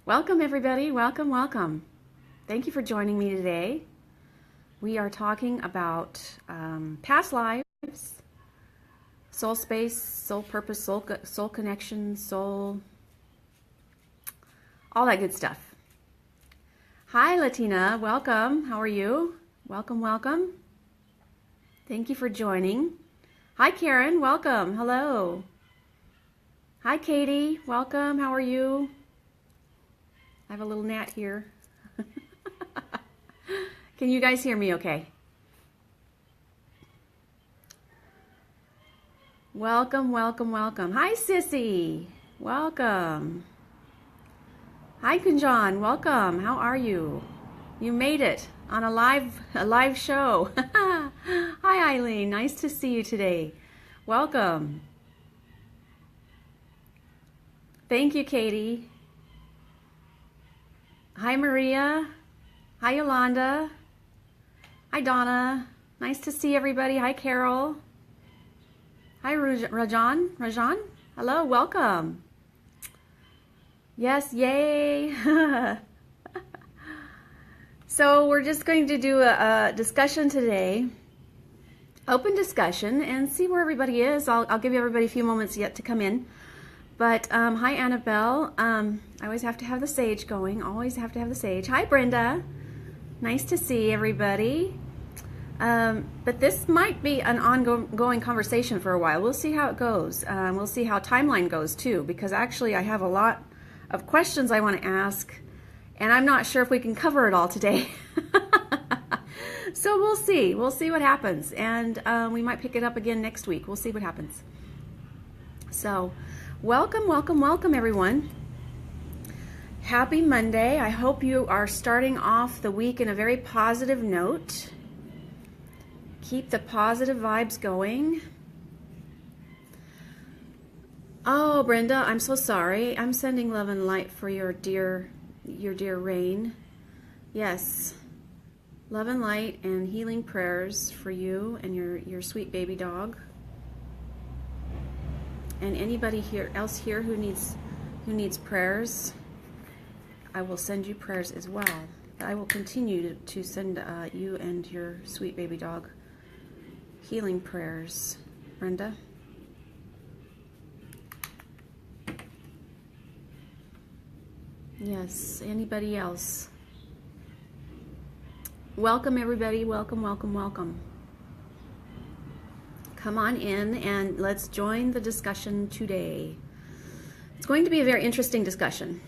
Welcome, everybody. Welcome, welcome. Thank you for joining me today. We are talking about past lives, soul space, soul purpose, soul connection, soul, all that good stuff. Hi, Latina. Welcome. How are you? Welcome, welcome. Thank you for joining. Hi, Karen. Welcome. Hello. Hi, Katie. Welcome. How are you? I have a little gnat here. Can you guys hear me okay? Welcome, welcome, welcome. Hi, Sissy. Welcome. Hi, Kunjan. Welcome. How are you? You made it on a live show. Hi, Eileen. Nice to see you today. Welcome. Thank you, Katie. Hi, Maria. Hi, Yolanda. Hi, Donna. Nice to see everybody. Hi, Carol. Hi, Rajan. Rajan? Hello, welcome. Yes, yay. So we're just going to do a discussion today. Open discussion and see where everybody is. I'll give everybody a few moments yet to come in. But hi, Annabelle. I always have to have the sage going. Always have to have the sage. Hi, Brenda. Nice to see everybody. But this might be an ongoing conversation for a while. We'll see how it goes. We'll see how timeline goes too, because actually I have a lot of questions I want to ask, and I'm not sure if we can cover it all today. So we'll see. We'll see what happens, and we might pick it up again next week. We'll see what happens. So welcome, welcome, welcome, everyone. Happy Monday. I hope you are starting off the week in a very positive note. Keep the positive vibes going. Oh, Brenda, I'm so sorry. I'm sending love and light for your dear Rain. Yes. Love and light and healing prayers for you and your sweet baby dog. And anybody else here who needs prayers, I will send you prayers as well. I will continue to send you and your sweet baby dog healing prayers. Brenda? Yes, anybody else? Welcome, everybody. Welcome, welcome, welcome. Come on in and let's join the discussion today. It's going to be a very interesting discussion.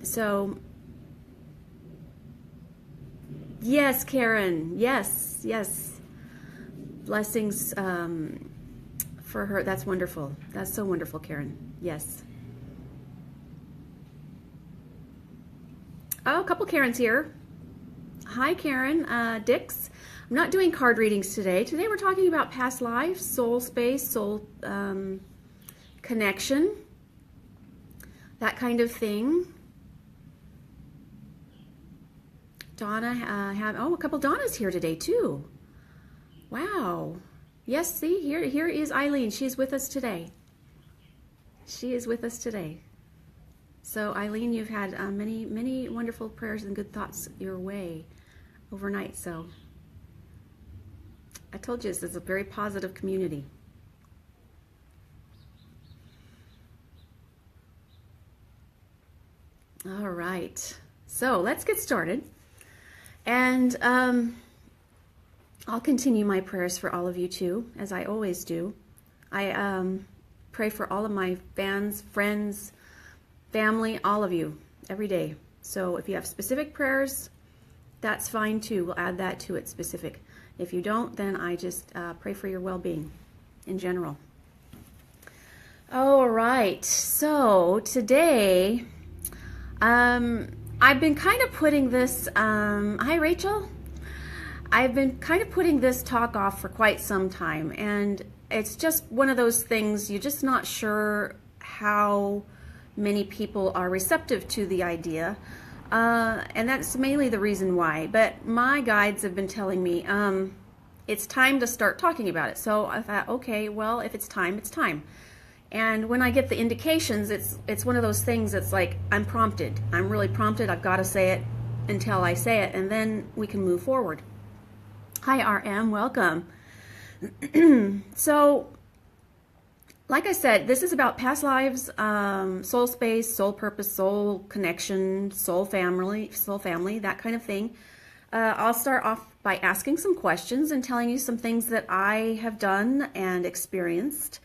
So, yes, Karen. Yes, yes. Blessings for her. That's wonderful. That's so wonderful, Karen. Yes. Oh, a couple Karens here. Hi, Karen. Dix. I'm not doing card readings today. Today we're talking about past lives, soul space, soul connection, that kind of thing. Donna, a couple Donnas here today too. Wow. Yes, see, here is Eileen. She's with us today. She is with us today. So Eileen, you've had many, many wonderful prayers and good thoughts your way overnight. So I told you this is a very positive community. All right. So let's get started. And I'll continue my prayers for all of you too, as I always do. I pray for all of my fans, friends, family, all of you, every day. So if you have specific prayers, that's fine too. We'll add that to it specific. If you don't, then I just pray for your well-being in general. All right. So today, I've been kind of putting this, hi Rachel. I've been kind of putting this talk off for quite some time, and it's just one of those things you're just not sure how many people are receptive to the idea, and that's mainly the reason why. But my guides have been telling me it's time to start talking about it. So I thought, okay, well, if it's time, it's time. And when I get the indications, it's one of those things that's like, I'm prompted. I'm really prompted. I've got to say it until I say it, and then we can move forward. Hi, RM. Welcome. So, like I said, this is about past lives, soul space, soul purpose, soul connection, soul family, that kind of thing. I'll start off by asking some questions and telling you some things that I have done and experienced,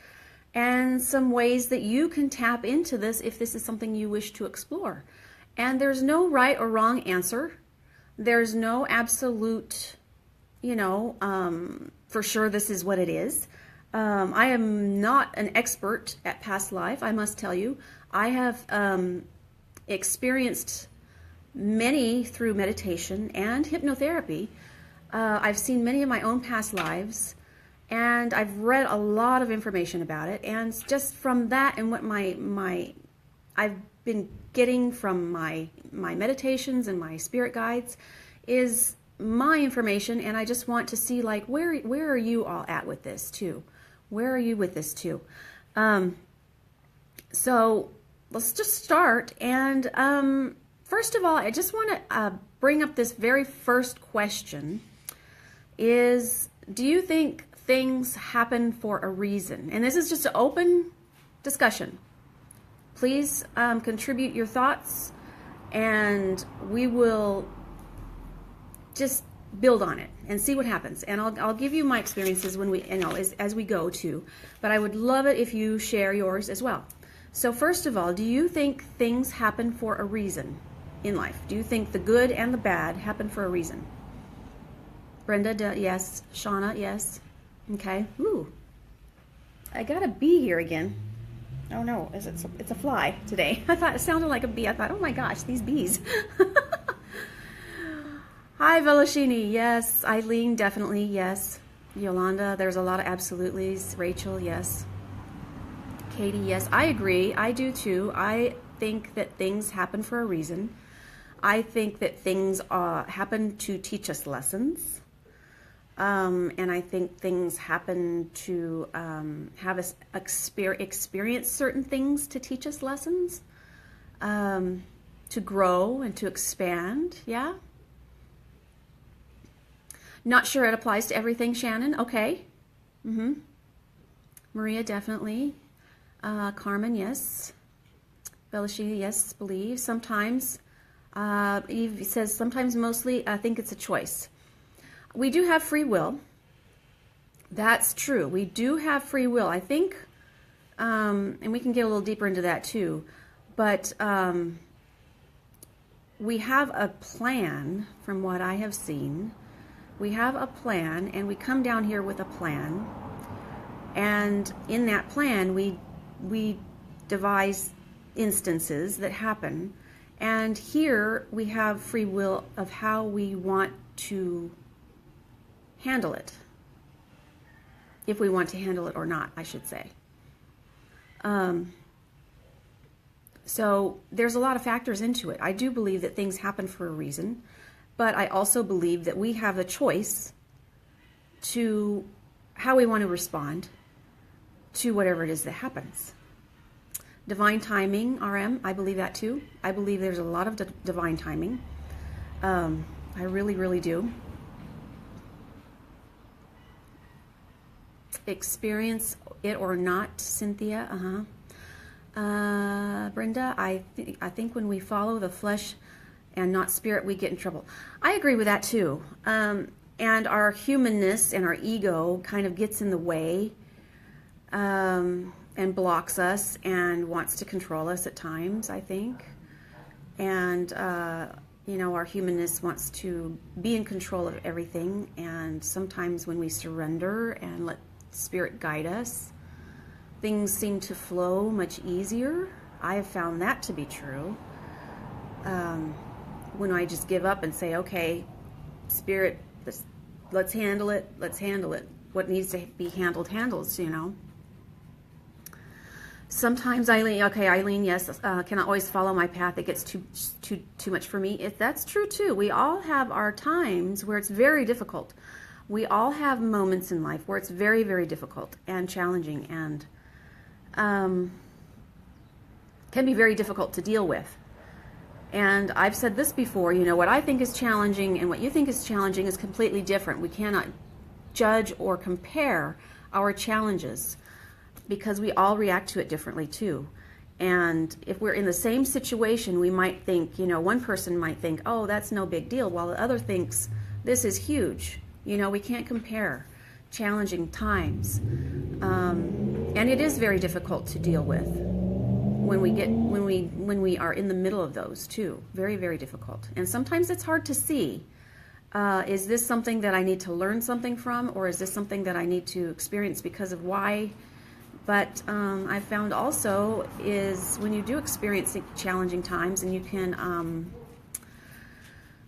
and some ways that you can tap into this if this is something you wish to explore. And there's no right or wrong answer. There's no absolute, for sure this is what it is. I am not an expert at past life, I must tell you. I have experienced many through meditation and hypnotherapy. I've seen many of my own past lives, and I've read a lot of information about it. And just from that and what I've been getting from my meditations and my spirit guides is my information, and I just want to see, like, where are you all at with this too? Where are you with this too? So let's just start. And first of all, I just want to bring up this very first question is, do you think things happen for a reason? And this is just an open discussion. Please contribute your thoughts, and we will just build on it and see what happens. And I'll give you my experiences when we, as we go too. But I would love it if you share yours as well. So first of all, do you think things happen for a reason in life? Do you think the good and the bad happen for a reason? Brenda, yes. Shauna, yes. Okay. Ooh, I got a bee here again. Oh no, it's a fly today. I thought it sounded like a bee. I thought, oh my gosh, these bees. Hi, Velashini, yes. Eileen, definitely, yes. Yolanda, there's a lot of absolutelys. Rachel, yes. Katie, yes. I agree. I do too. I think that things happen for a reason. I think that things happen to teach us lessons. And I think things happen to have us experience certain things to teach us lessons, to grow and to expand, yeah? Not sure it applies to everything, Shannon. Okay. Maria, definitely. Carmen, yes. Belashia, yes, believe. Sometimes. Eve says, sometimes, mostly, I think it's a choice. We do have free will. That's true. We do have free will. I think, and we can get a little deeper into that too, but we have a plan from what I have seen. We have a plan, and we come down here with a plan, and in that plan we devise instances that happen, and here we have free will of how we want to handle it, if we want to handle it or not, I should say. So there's a lot of factors into it. I do believe that things happen for a reason, but I also believe that we have a choice to how we want to respond to whatever it is that happens. Divine timing, RM, I believe that too. I believe there's a lot of divine timing. I really, really do. Experience it or not, Cynthia. Brenda, I think when we follow the flesh and not spirit, we get in trouble. I agree with that too. And our humanness and our ego kind of gets in the way, and blocks us and wants to control us at times, I think. And our humanness wants to be in control of everything. And sometimes when we surrender and let spirit guide us, things seem to flow much easier. I have found that to be true. When I just give up and say, okay, spirit, let's handle it. What needs to be handled, handles, Sometimes Eileen, yes, cannot always follow my path. It gets too much for me. That's true too. We all have our times where it's very difficult. We all have moments in life where it's very, very difficult and challenging, and can be very difficult to deal with. And I've said this before, you know, what I think is challenging and what you think is challenging is completely different. We cannot judge or compare our challenges because we all react to it differently too. And if we're in the same situation, we might think, you know, one person might think, oh, that's no big deal, while the other thinks, this is huge. You know, we can't compare challenging times. And it is very difficult to deal with when we are in the middle of those too. Very, very difficult. And sometimes it's hard to see, is this something that I need to learn something from, or is this something that I need to experience because of why? But I found also is when you do experience challenging times and you can,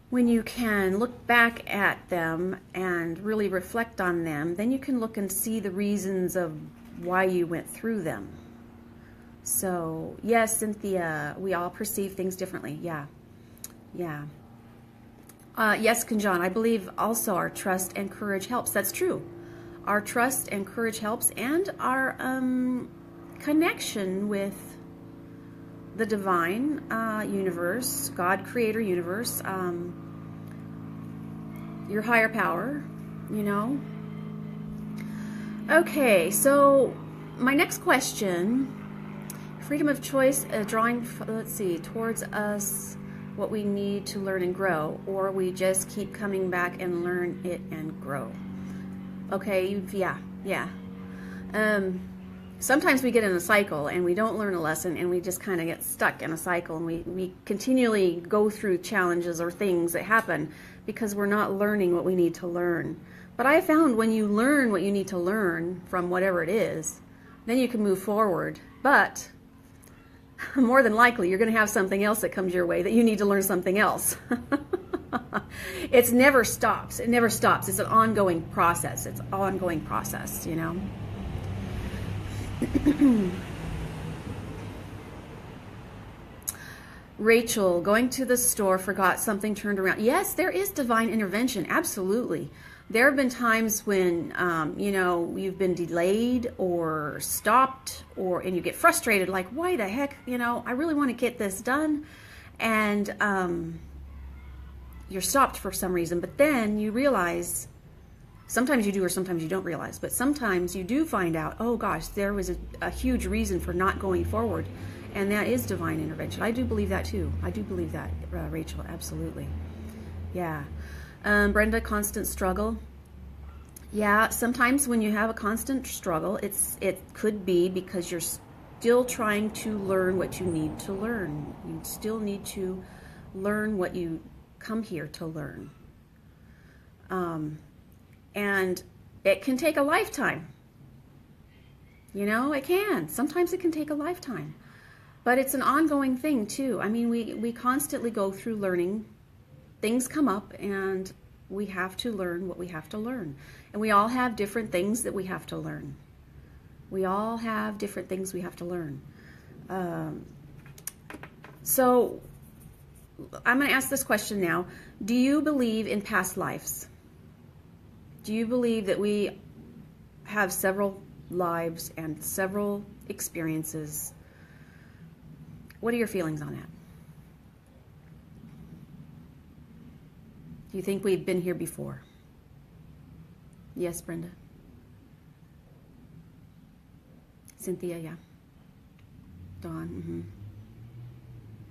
when you can look back at them and really reflect on them, then you can look and see the reasons of why you went through them. So, yes, Cynthia, we all perceive things differently. Yeah. Yeah. Yes, Kunjan, I believe also our trust and courage helps. That's true. Our trust and courage helps, and our connection with the divine universe, God, creator universe, your higher power, you know. Okay, so my next question, freedom of choice, drawing, let's see, towards us what we need to learn and grow, or we just keep coming back and learn it and grow. Okay, yeah. Sometimes we get in a cycle and we don't learn a lesson and we just kind of get stuck in a cycle, and we continually go through challenges or things that happen because we're not learning what we need to learn. But I found when you learn what you need to learn from whatever it is, then you can move forward. But more than likely, you're going to have something else that comes your way that you need to learn something else. It never stops. It never stops. It's an ongoing process. It's an ongoing process, you know. Rachel, going to the store, forgot something, turned around. Yes, there is divine intervention. Absolutely. There have been times when, you know, you've been delayed or stopped, and you get frustrated, like, why the heck, you know, I really want to get this done. And you're stopped for some reason, but then you realize, sometimes you do or sometimes you don't realize, but sometimes you do find out, oh gosh, there was a huge reason for not going forward, and that is divine intervention. I do believe that too. I do believe that, Rachel, absolutely. Yeah. Brenda, constant struggle. Yeah, sometimes when you have a constant struggle, it could be because you're still trying to learn what you need to learn. You still need to learn what you come here to learn. And it can take a lifetime. You know, it can. Sometimes it can take a lifetime. But it's an ongoing thing too. I mean, we constantly go through learning. Things come up and we have to learn what we have to learn. And we all have different things that we have to learn. We all have different things we have to learn. So I'm going to ask this question now. Do you believe in past lives? Do you believe that we have several lives and several experiences? What are your feelings on that? Do you think we've been here before? Yes, Brenda. Cynthia, yeah. Dawn,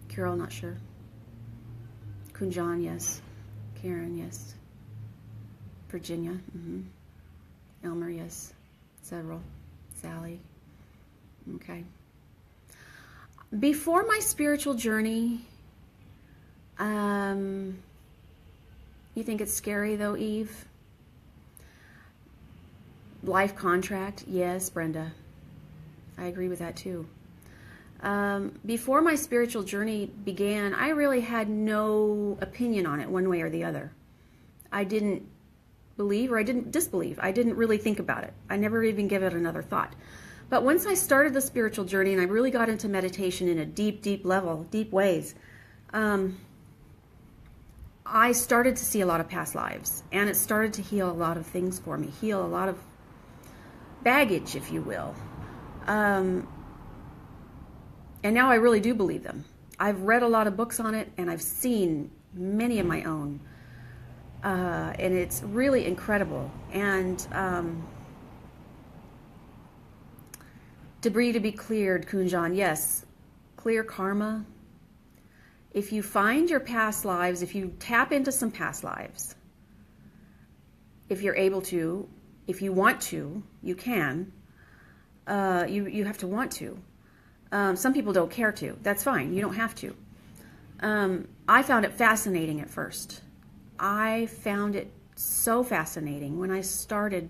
Carol, not sure. Kunjan, yes. Karen, yes. Virginia, Elmer, yes. Several. Sally. Okay. Before my spiritual journey, you think it's scary though, Eve? Life contract, yes, Brenda. I agree with that too. Before my spiritual journey began, I really had no opinion on it one way or the other. I didn't believe or I didn't disbelieve. I didn't really think about it. I never even gave it another thought. But once I started the spiritual journey and I really got into meditation in a deep, deep level, deep ways, I started to see a lot of past lives, and it started to heal a lot of things for me, heal a lot of baggage, if you will. And now I really do believe them. I've read a lot of books on it, and I've seen many of my own. And it's really incredible. And debris to be cleared, Kunjan. Yes, clear karma. If you find your past lives, if you tap into some past lives, if you're able to, if you want to, you can. You have to want to. Some people don't care to. That's fine. You don't have to. I found it fascinating at first. I found it so fascinating when I started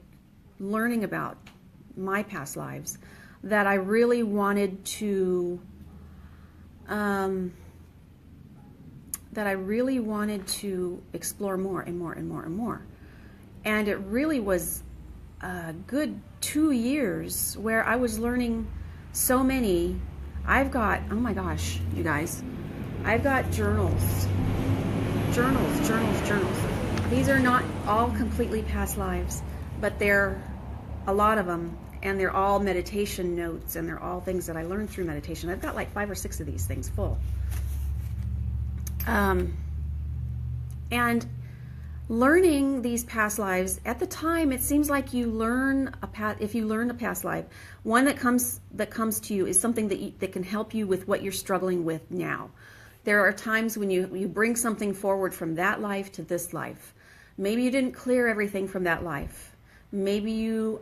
learning about my past lives that I really wanted to explore more and more and more and more. And it really was a good 2 years where I was learning so many. I've got, oh my gosh, you guys, I've got journals. These are not all completely past lives, but they're a lot of them, and they're all meditation notes, and they're all things that I learned through meditation. I've got like 5 or 6 of these things full. And learning these past lives, at the time, it seems like you learn if you learn a past life, one that comes to you is something that can help you with what you're struggling with now. There are times when you bring something forward from that life to this life. Maybe you didn't clear everything from that life. Maybe you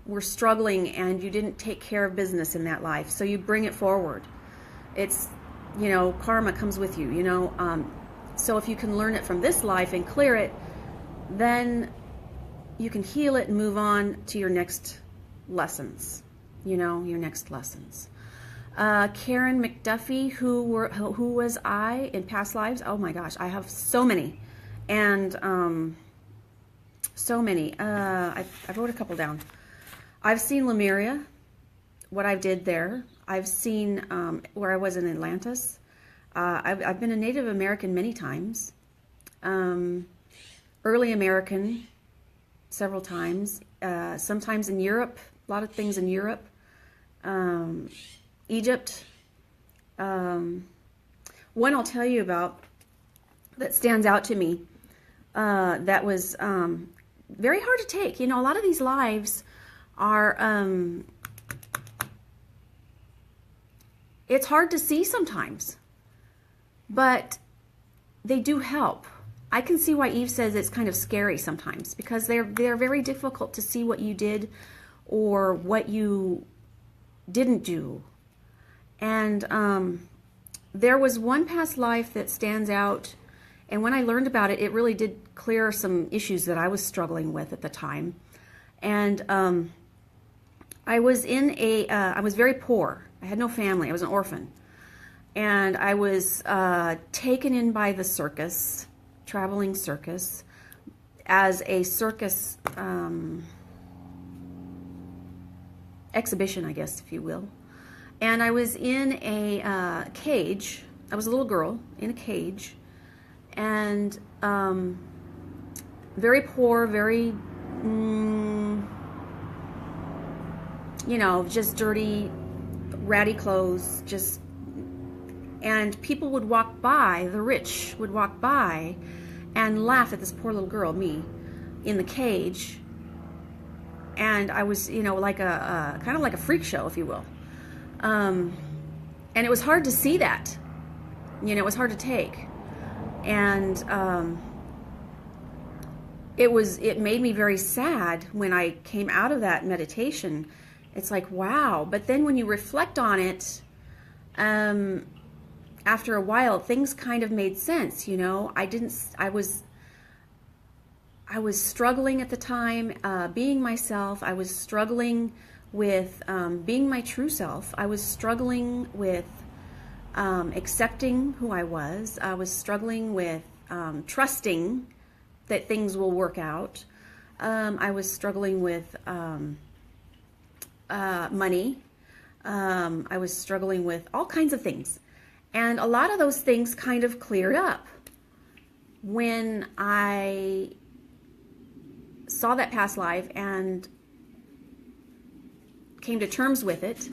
were struggling and you didn't take care of business in that life, so you bring it forward. It's, karma comes with you, So if you can learn it from this life and clear it, then you can heal it and move on to your next lessons, your next lessons. Karen McDuffie, who was I in past lives? Oh my gosh, I have so many. And so many. I wrote a couple down. I've seen Lemuria, what I did there. I've seen where I was in Atlantis. I've been a Native American many times. Early American several times. Sometimes in Europe, a lot of things in Europe. Egypt. One I'll tell you about that stands out to me, that was very hard to take. A lot of these lives are, it's hard to see sometimes, but they do help. I can see why Eve says it's kind of scary sometimes, because they're very difficult to see what you did or what you didn't do. And there was one past life that stands out, and when I learned about it, it really did clear some issues that I was struggling with at the time. And I was I was very poor. I had no family. I was an orphan. And I was taken in by the circus, traveling circus, as a circus exhibition, I guess, if you will. And I was in a cage. I was a little girl in a cage, and very poor, very, just dirty, ratty clothes, and people would walk by, the rich would walk by and laugh at this poor little girl, me, in the cage. And I was, like kind of like a freak show, if you will. And it was hard to see that, it was hard to take. And it made me very sad when I came out of that meditation. It's like, wow. But then when you reflect on it, after a while, things kind of made sense, I was struggling at the time, being myself. I was struggling with being my true self. I was struggling with accepting who I was. I was struggling with trusting that things will work out. I was struggling with money. I was struggling with all kinds of things. And a lot of those things kind of cleared up when I saw that past life and came to terms with it,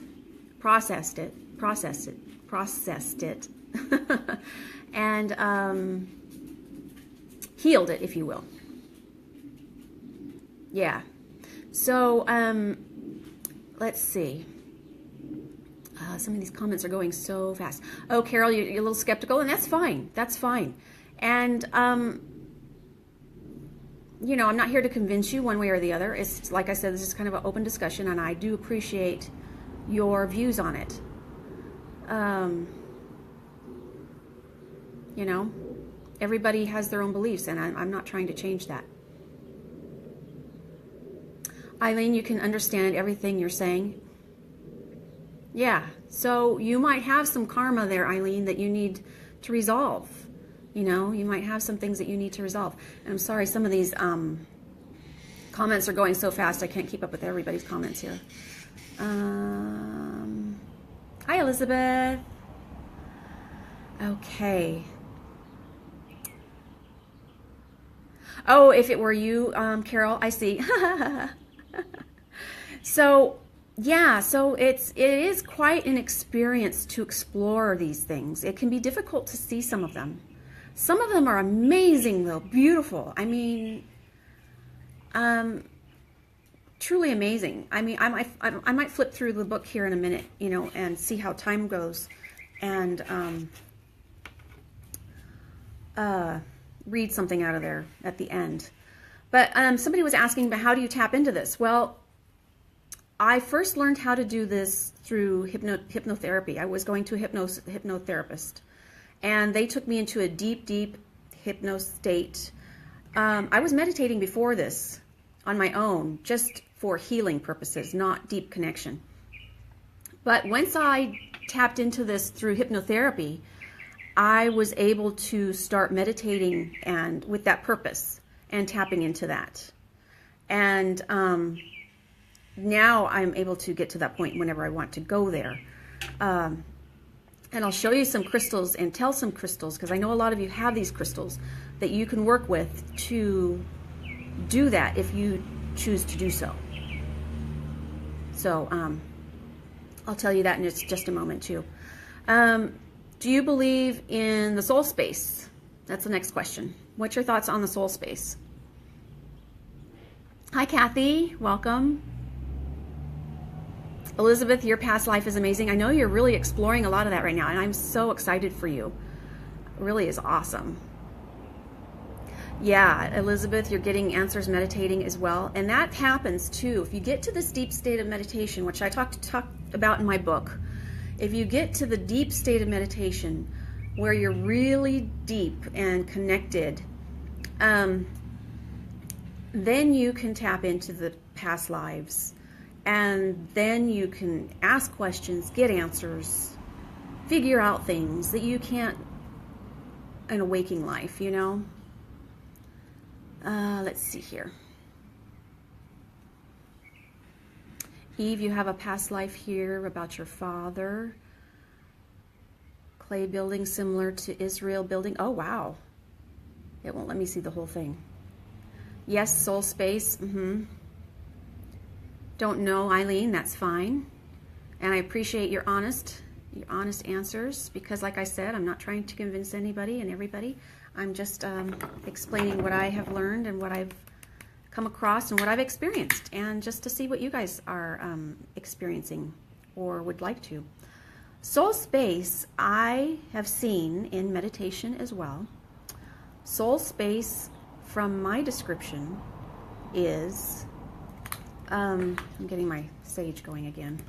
processed processed it, and healed it, if you will. Yeah. So let's see. Some of these comments are going so fast. Oh, Carol, you're a little skeptical, and that's fine. That's fine. And you know, I'm not here to convince you one way or the other. It's like I said, this is kind of an open discussion, and I do appreciate your views on it. You know, everybody has their own beliefs, and I'm not trying to change that. Eileen, you can understand everything you're saying. Yeah, so you might have some karma there, Eileen, that you need to resolve. You know, you might have some things that you need to resolve. And I'm sorry, some of these comments are going so fast, I can't keep up with everybody's comments here. Hi, Elizabeth. Okay. Oh, if it were you, Carol, I see. So, yeah, so it is quite an experience to explore these things. It can be difficult to see some of them. Some of them are amazing, though, beautiful. I mean, truly amazing. I mean, I might flip through the book here in a minute, you know, and see how time goes, and read something out of there at the end. But somebody was asking, but how do you tap into this? Well, I first learned how to do this through hypnotherapy. I was going to a hypnotherapist, and they took me into a deep, deep hypno state. I was meditating before this on my own, just for healing purposes, not deep connection. But once I tapped into this through hypnotherapy, I was able to start meditating and with that purpose and tapping into that. And now I'm able to get to that point whenever I want to go there. And I'll show you some crystals and tell some crystals, because I know a lot of you have these crystals that you can work with to do that if you choose to do so. So I'll tell you that in just a moment too. Do you believe in the soul space? That's the next question. What's your thoughts on the soul space? Hi, Kathy. Welcome. Elizabeth, your past life is amazing. I know you're really exploring a lot of that right now, and I'm so excited for you. It really is awesome. Yeah, Elizabeth, you're getting answers meditating as well. And that happens too. If you get to this deep state of meditation, which I talked about in my book, if you get to the deep state of meditation where you're really deep and connected, then you can tap into the past lives. And then you can ask questions, get answers, figure out things that you can't in a waking life, you know? Let's see here. Eve, you have a past life here about your father. Clay building similar to Israel building. Oh, wow. It won't let me see the whole thing. Yes, soul space. Don't know, Eileen, that's fine. And I appreciate your honest answers, because like I said, I'm not trying to convince anybody and everybody. I'm just explaining what I have learned and what I've come across and what I've experienced, and just to see what you guys are experiencing or would like to. Soul space, I have seen in meditation as well. Soul space, from my description, is... I'm getting my sage going again.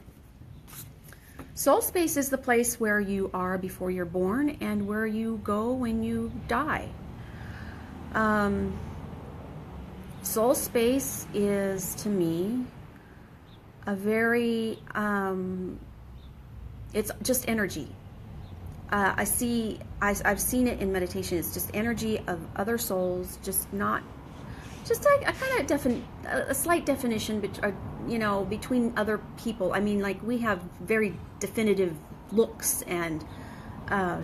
Soul space is the place where you are before you're born and where you go when you die. Soul space is, to me, a very, it's just energy. I've seen it in meditation. It's just energy of other souls, just not, just like a kind of a slight definition, you know, between other people. I mean, like, we have very definitive looks and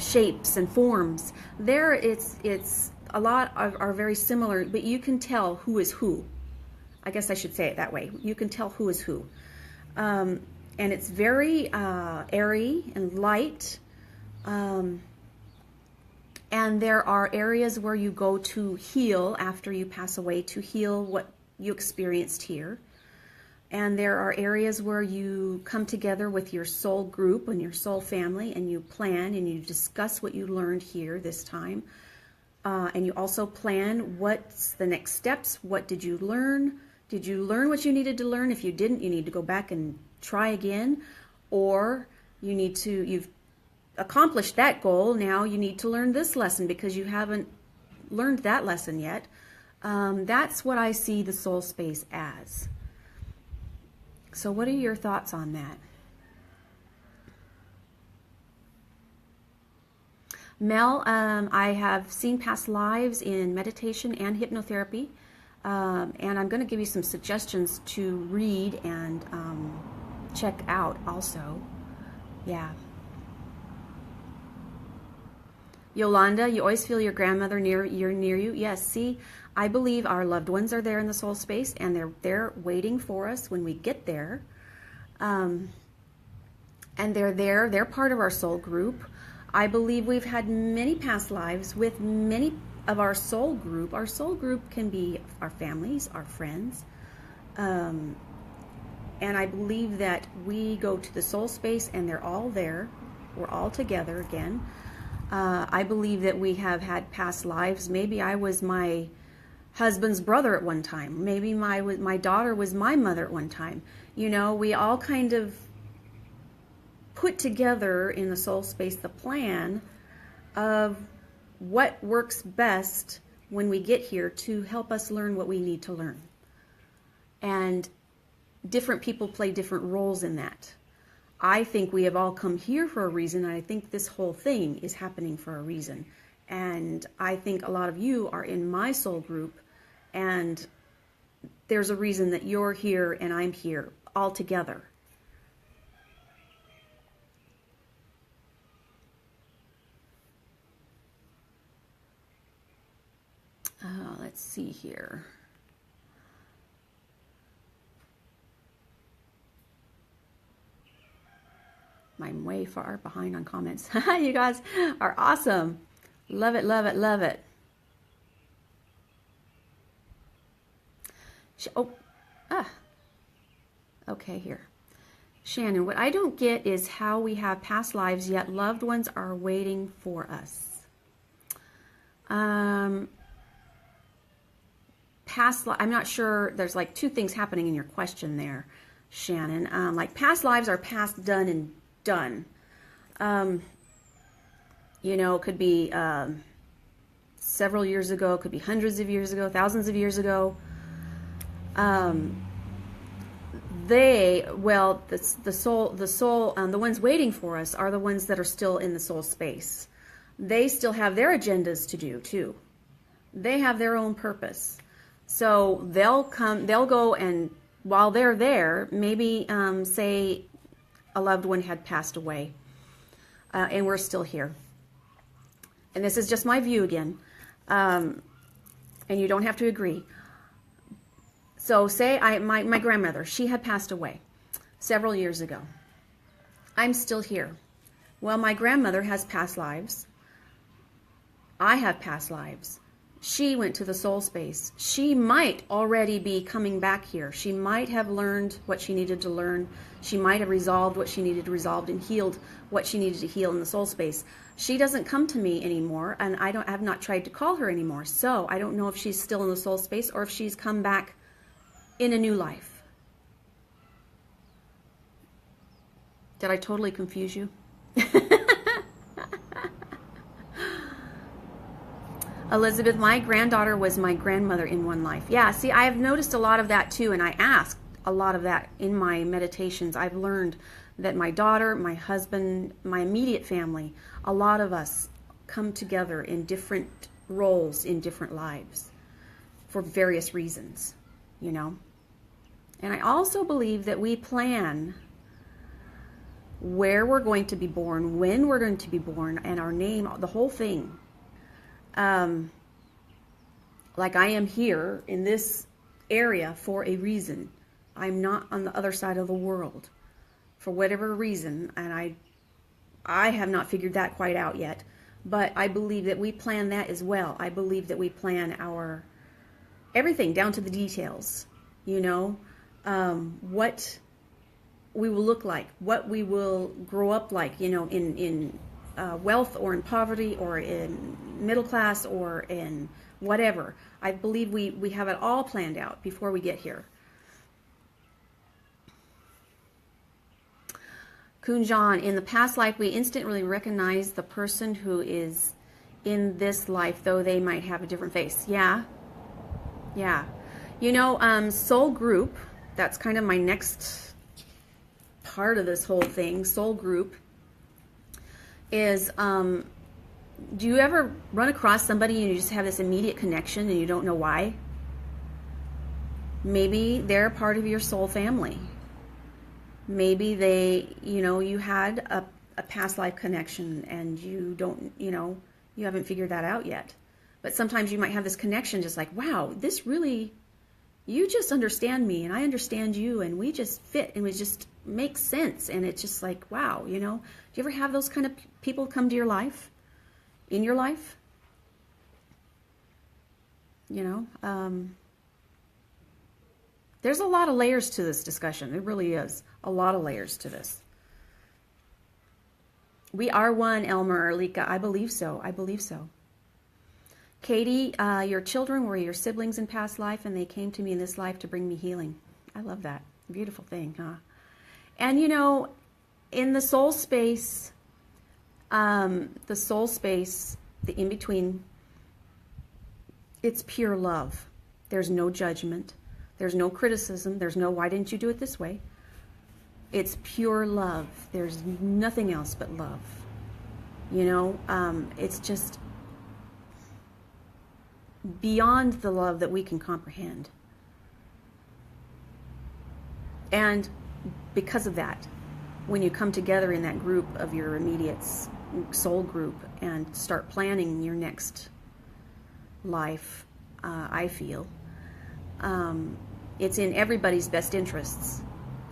shapes and forms. There, it's a lot are very similar, but you can tell who is who. I guess I should say it that way. You can tell who is who. And it's very airy and light. And there are areas where you go to heal after you pass away, to heal what you experienced here. And there are areas where you come together with your soul group and your soul family, and you plan and you discuss what you learned here this time. And you also plan what's the next steps. What did you learn? Did you learn what you needed to learn? If you didn't, you need to go back and try again. Or you've accomplished that goal. Now you need to learn this lesson because you haven't learned that lesson yet. That's what I see the soul space as. So what are your thoughts on that? Mel, I have seen past lives in meditation and hypnotherapy, and I'm going to give you some suggestions to read and check out also. Yeah. Yolanda, you always feel your grandmother near you. Yes, see, I believe our loved ones are there in the soul space, and they're there waiting for us when we get there. And they're there. They're part of our soul group. I believe we've had many past lives with many of our soul group. Our soul group can be our families, our friends. And I believe that we go to the soul space and they're all there. We're all together again. I believe that we have had past lives. Maybe I was my husband's brother at one time. Maybe my daughter was my mother at one time. You know, we all kind of put together in the soul space the plan of what works best when we get here to help us learn what we need to learn. And different people play different roles in that. I think we have all come here for a reason, and I think this whole thing is happening for a reason. And I think a lot of you are in my soul group, and there's a reason that you're here and I'm here all together. Let's see here. I'm way far behind on comments. You guys are awesome. Love it, love it, love it. Okay, here. Shannon, what I don't get is how we have past lives, yet loved ones are waiting for us. I'm not sure, there's like two things happening in your question there, Shannon. Like past lives are past, done, and done. You know, it could be several years ago, it could be hundreds of years ago, thousands of years ago. The ones waiting for us are the ones that are still in the soul space. They still have their agendas to do too. They have their own purpose. So they'll go, and while they're there, maybe say a loved one had passed away, and we're still here. And this is just my view again, and you don't have to agree. So say my grandmother, she had passed away several years ago. I'm still here. Well, my grandmother has past lives. I have past lives. She went to the soul space. She might already be coming back here. She might have learned what she needed to learn. She might have resolved what she needed to resolve and healed what she needed to heal in the soul space. She doesn't come to me anymore, and I have not tried to call her anymore. So I don't know if she's still in the soul space or if she's come back in a new life. Did I totally confuse you? Elizabeth, my granddaughter was my grandmother in one life. Yeah, see, I have noticed a lot of that too, and I asked a lot of that in my meditations. I've learned that my daughter, my husband, my immediate family, a lot of us come together in different roles in different lives for various reasons, you know. And I also believe that we plan where we're going to be born, when we're going to be born, and our name, the whole thing. Like I am here in this area for a reason. I'm not on the other side of the world. for whatever reason, and I have not figured that quite out yet, but I believe that we plan that as well. I believe that we plan our everything down to the details, you know, what we will look like, what we will grow up like, you know, in wealth or in poverty or in middle class or in whatever. I believe we have it all planned out before we get here. Kunjan, in the past life, we instantly recognize the person who is in this life, though they might have a different face. Yeah. Yeah. You know, soul group, that's kind of my next part of this whole thing. Soul group is, do you ever run across somebody and you just have this immediate connection and you don't know why? Maybe they're part of your soul family. Maybe they, you know, you had a past life connection and you don't, you know, you haven't figured that out yet. But sometimes you might have this connection just like, wow, this really, you just understand me and I understand you and we just fit and we just make sense. And it's just like, wow, you know, do you ever have those kind of people come to your life, in your life? You know, there's a lot of layers to this discussion. There really is a lot of layers to this. We are one, Elmer or Lika. I believe so. I believe so. Katie, your children were your siblings in past life, and they came to me in this life to bring me healing. I love that. Beautiful thing, huh? And you know, in the soul space, the in-between, it's pure love. There's no judgment. There's no criticism. There's no, why didn't you do it this way? It's pure love. There's nothing else but love. You know, it's just beyond the love that we can comprehend. And because of that, when you come together in that group of your immediate soul group and start planning your next life, I feel, it's in everybody's best interests.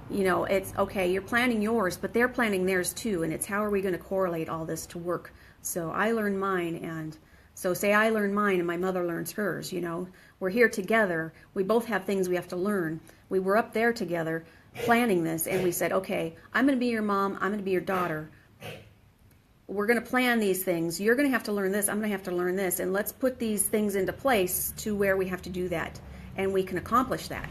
You know, it's okay, you're planning yours, but they're planning theirs too, and it's how are we going to correlate all this to work? So I learned mine, and so say I learned mine and my mother learns hers, you know. We're here together. We both have things we have to learn. We were up there together planning this, and we said, okay, I'm going to be your mom, I'm going to be your daughter. We're going to plan these things. You're going to have to learn this, I'm going to have to learn this, and let's put these things into place to where we have to do that, and we can accomplish that.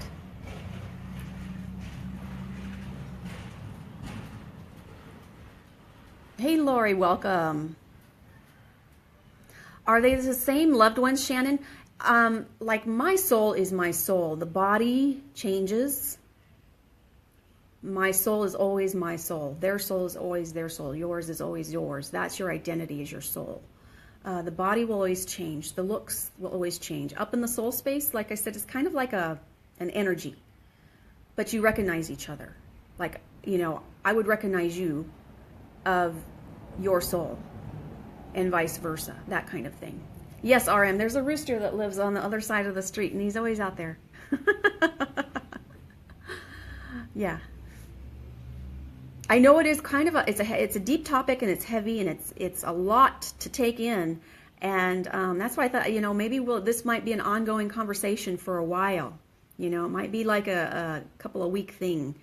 Hey, Lori, welcome. Are they the same loved ones, Shannon? Like my soul is my soul. The body changes. My soul is always my soul. Their soul is always their soul. Yours is always yours. That's your identity, is your soul. The body will always change. The looks will always change. Up in the soul space, like I said, it's kind of like an energy. But you recognize each other. Like, you know, I would recognize you of your soul and vice versa, that kind of thing. Yes, RM, there's a rooster that lives on the other side of the street and he's always out there. Yeah. I know it is kind of it's a deep topic and it's heavy and it's a lot to take in, and that's why I thought, you know, maybe this might be an ongoing conversation for a while. You know, it might be like a couple of week thing.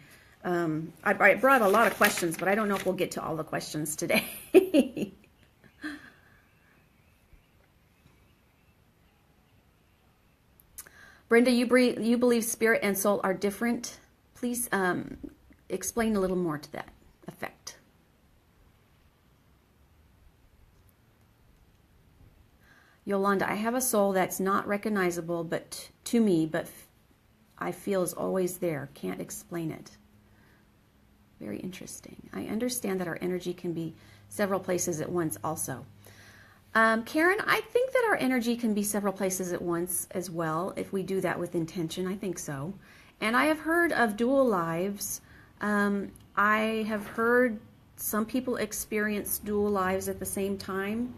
I brought a lot of questions, but I don't know if we'll get to all the questions today. Brenda, you believe spirit and soul are different? Please explain a little more to that effect. Yolanda, I have a soul that's not recognizable but to me, but I feel is always there. Can't explain it. Very interesting. I understand that our energy can be several places at once also. Karen, I think that our energy can be several places at once as well, if we do that with intention. I think so. And I have heard of dual lives. I have heard some people experience dual lives at the same time.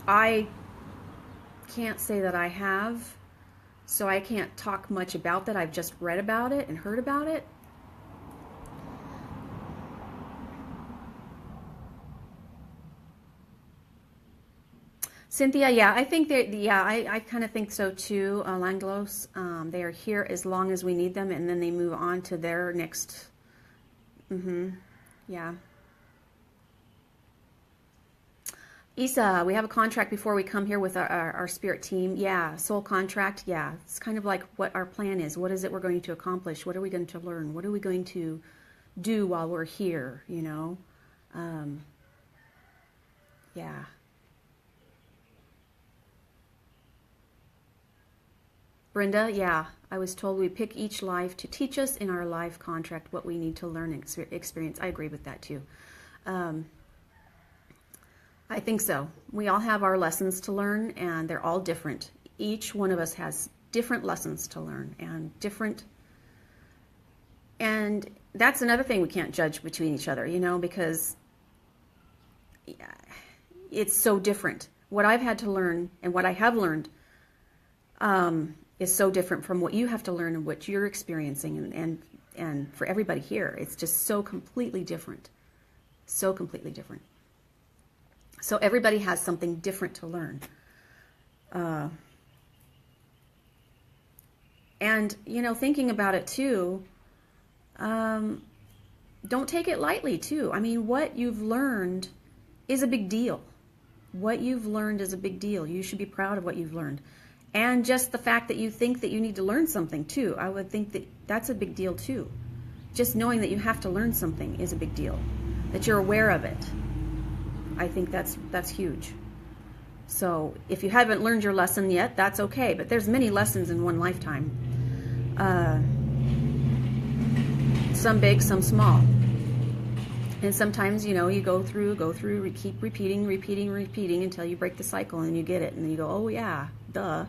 I can't say that I have, so I can't talk much about that. I've just read about it and heard about it. Cynthia, yeah, I think yeah, I kind of think so too. Langlos, they are here as long as we need them, and then they move on to their next. Yeah. Isa, we have a contract before we come here with our spirit team. Yeah, soul contract. Yeah, it's kind of like what our plan is. What is it we're going to accomplish? What are we going to learn? What are we going to do while we're here? You know? Yeah. Brenda, yeah, I was told we pick each life to teach us in our life contract what we need to learn and experience. I agree with that too. I think so. We all have our lessons to learn, and they're all different. Each one of us has different lessons to learn and different. And that's another thing we can't judge between each other, you know, because it's so different. What I've had to learn and what I have learned is so different from what you have to learn and what you're experiencing. And for everybody here, it's just so completely different. So completely different. So everybody has something different to learn. And, you know, thinking about it too, don't take it lightly too. I mean, what you've learned is a big deal. What you've learned is a big deal. You should be proud of what you've learned. And just the fact that you think that you need to learn something too, I would think that that's a big deal too. Just knowing that you have to learn something is a big deal. That you're aware of it. I think that's huge. So if you haven't learned your lesson yet, that's okay. But there's many lessons in one lifetime. Some big, some small. And sometimes, you know, you go through, keep repeating until you break the cycle and you get it. And then you go, oh yeah, duh.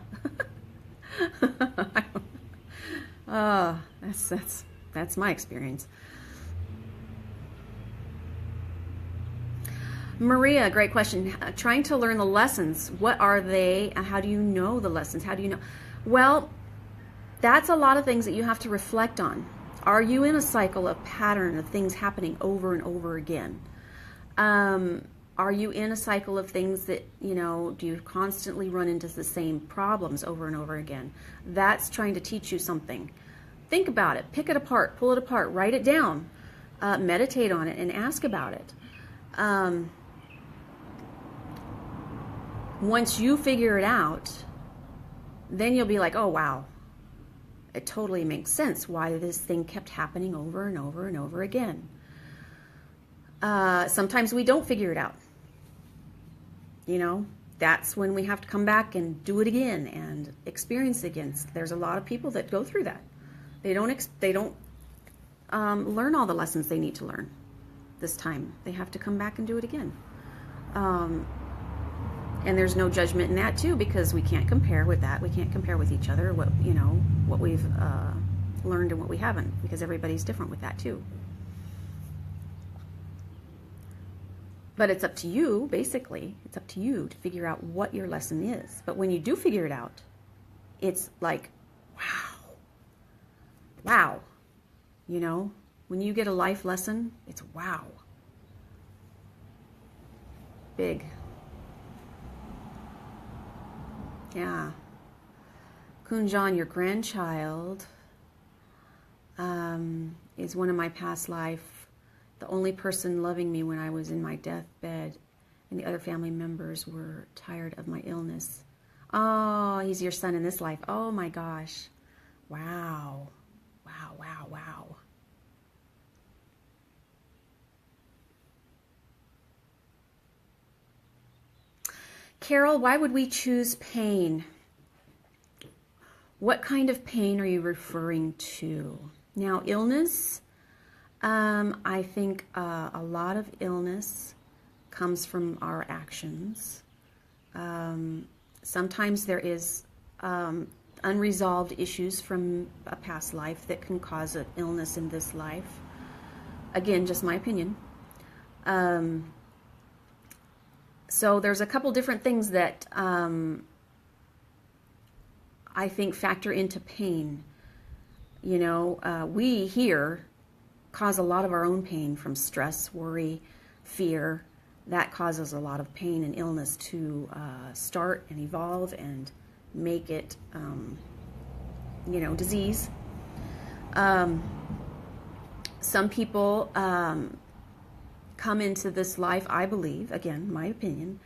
That's my experience. Maria, great question. Trying to learn the lessons. What are they? How do you know the lessons? How do you know? Well, that's a lot of things that you have to reflect on. Are you in a cycle of pattern of things happening over and over again? Are you in a cycle of things that, you know, do you constantly run into the same problems over and over again? That's trying to teach you something. Think about it. Pick it apart. Pull it apart. Write it down. Meditate on it and ask about it. Once you figure it out, then you'll be like, oh, wow. It totally makes sense why this thing kept happening over and over and over again. Sometimes we don't figure it out. You know, that's when we have to come back and do it again and experience it again. There's a lot of people that go through that. They don't learn all the lessons they need to learn this time. They have to come back and do it again. And there's no judgment in that too, because we can't compare with that. We can't compare with each other what, you know, what we've learned and what we haven't, because everybody's different with that too. But it's up to you, basically. It's up to you to figure out what your lesson is. But when you do figure it out, it's like, wow. Wow. You know, when you get a life lesson, it's wow. Big. Yeah. Kunjan, your grandchild, is one of my past life. The only person loving me when I was in my deathbed, and the other family members were tired of my illness. Oh, he's your son in this life. Oh my gosh. Wow. Wow, wow, wow. Carol, why would we choose pain? What kind of pain are you referring to? Now, illness, I think a lot of illness comes from our actions. Sometimes there is unresolved issues from a past life that can cause an illness in this life. Again, just my opinion. So there's a couple different things that I think factor into pain. You know, we here cause a lot of our own pain from stress, worry, fear, that causes a lot of pain and illness to start and evolve and make it, disease. Some people come into this life, I believe, again, my opinion,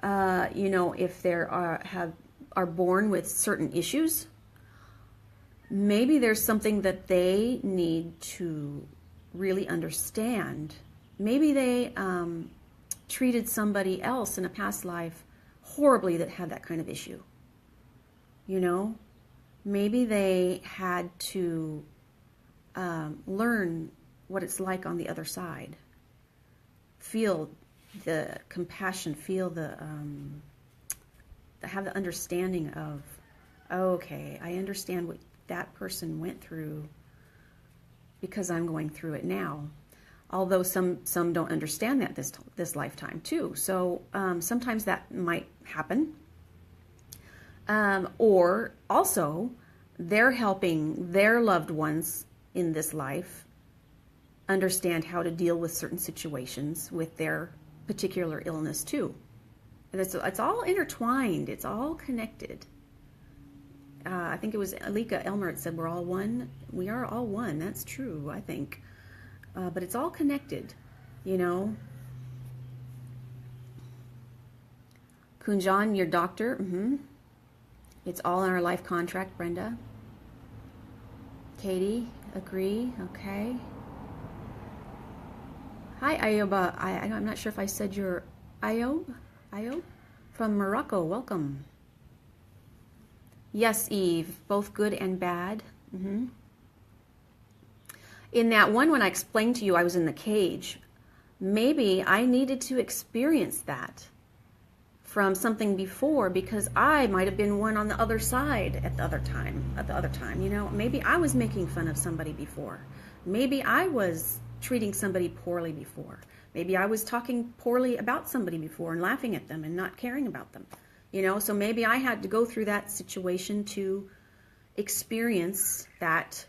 if they are born with certain issues, maybe there's something that they need to really understand. Maybe they treated somebody else in a past life horribly that had that kind of issue. Maybe they had to learn what it's like on the other side. Feel the compassion, feel have the understanding of, okay, I understand what that person went through because I'm going through it now. Although some don't understand that this lifetime too. So sometimes that might happen. Or also, they're helping their loved ones in this life understand how to deal with certain situations with their particular illness too. And it's all intertwined. It's all connected. I think it was Alika Elmer that said we're all one. We are all one. That's true, I think. But it's all connected, Kunjan, your doctor. It's all in our life contract, Brenda. Katie, agree. Okay. Hi, Ayoba. I'm not sure if I said your Ayob from Morocco. Welcome. Yes, Eve. Both good and bad. In that one, when I explained to you I was in the cage, maybe I needed to experience that from something before, because I might have been one on the other side at the other time, maybe I was making fun of somebody before. Maybe I was treating somebody poorly before. Maybe I was talking poorly about somebody before and laughing at them and not caring about them. So maybe I had to go through that situation to experience that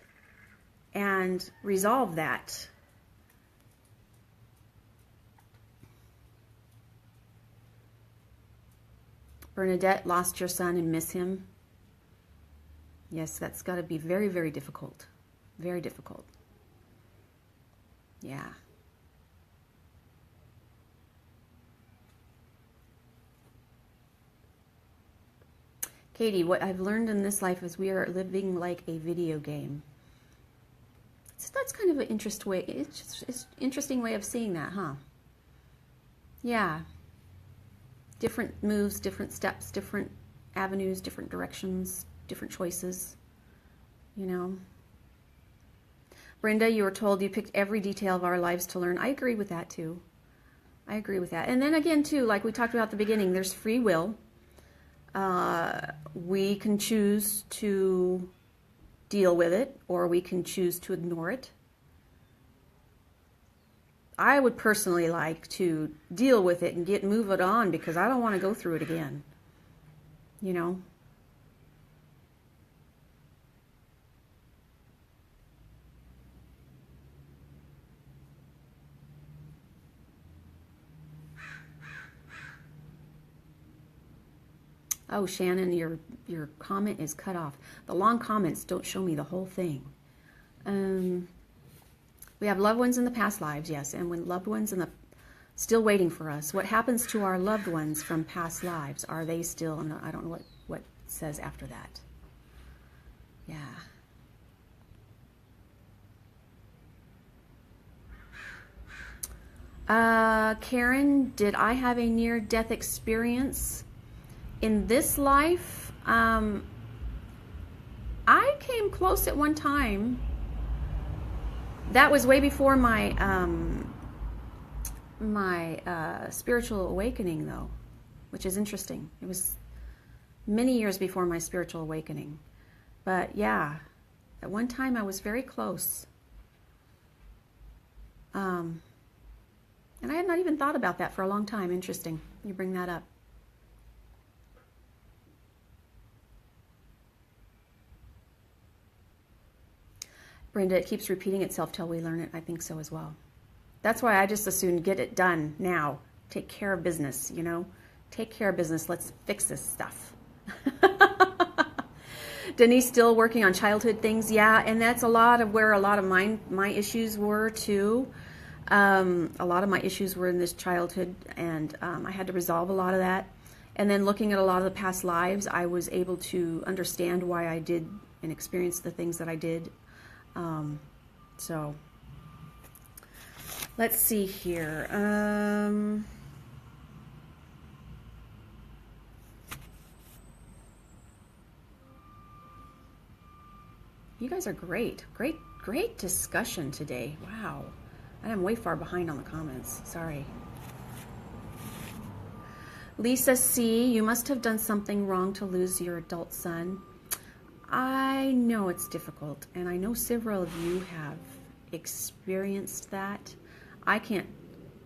and resolve that. Bernadette, lost your son and miss him. Yes, that's got to be very, very difficult. Very difficult. Yeah. Katie, what I've learned in this life is we are living like a video game. So that's kind of an interesting way of seeing that, huh? Yeah. Different moves, different steps, different avenues, different directions, different choices, Brenda, you were told you picked every detail of our lives to learn. I agree with that too. I agree with that. And then again too, like we talked about at the beginning, there's free will. We can choose to deal with it, or we can choose to ignore it. I would personally like to deal with it and move it on, because I don't want to go through it again. Oh, Shannon, your comment is cut off. The long comments don't show me the whole thing. We have loved ones in the past lives, yes, and when loved ones still waiting for us. What happens to our loved ones from past lives? Are they still? I don't know what says after that. Yeah. Karen, did I have a near-death experience in this life? I came close at one time. That was way before my spiritual awakening, though, which is interesting. It was many years before my spiritual awakening. But yeah, at one time I was very close. And I had not even thought about that for a long time. Interesting. You bring that up. Brenda, it keeps repeating itself till we learn it. I think so as well. That's why I just as soon get it done now. take care of business, you know? Take care of business. Let's fix this stuff. Denise still working on childhood things. Yeah, and that's a lot of where a lot of my issues were too. A lot of my issues were in this childhood, and I had to resolve a lot of that. And then looking at a lot of the past lives, I was able to understand why I did and experience the things that I did. So let's see here. You guys are great. Great discussion today. Wow. And I'm way far behind on the comments. Sorry. Lisa C., you must have done something wrong to lose your adult son. I know it's difficult, and I know several of you have experienced that. I can't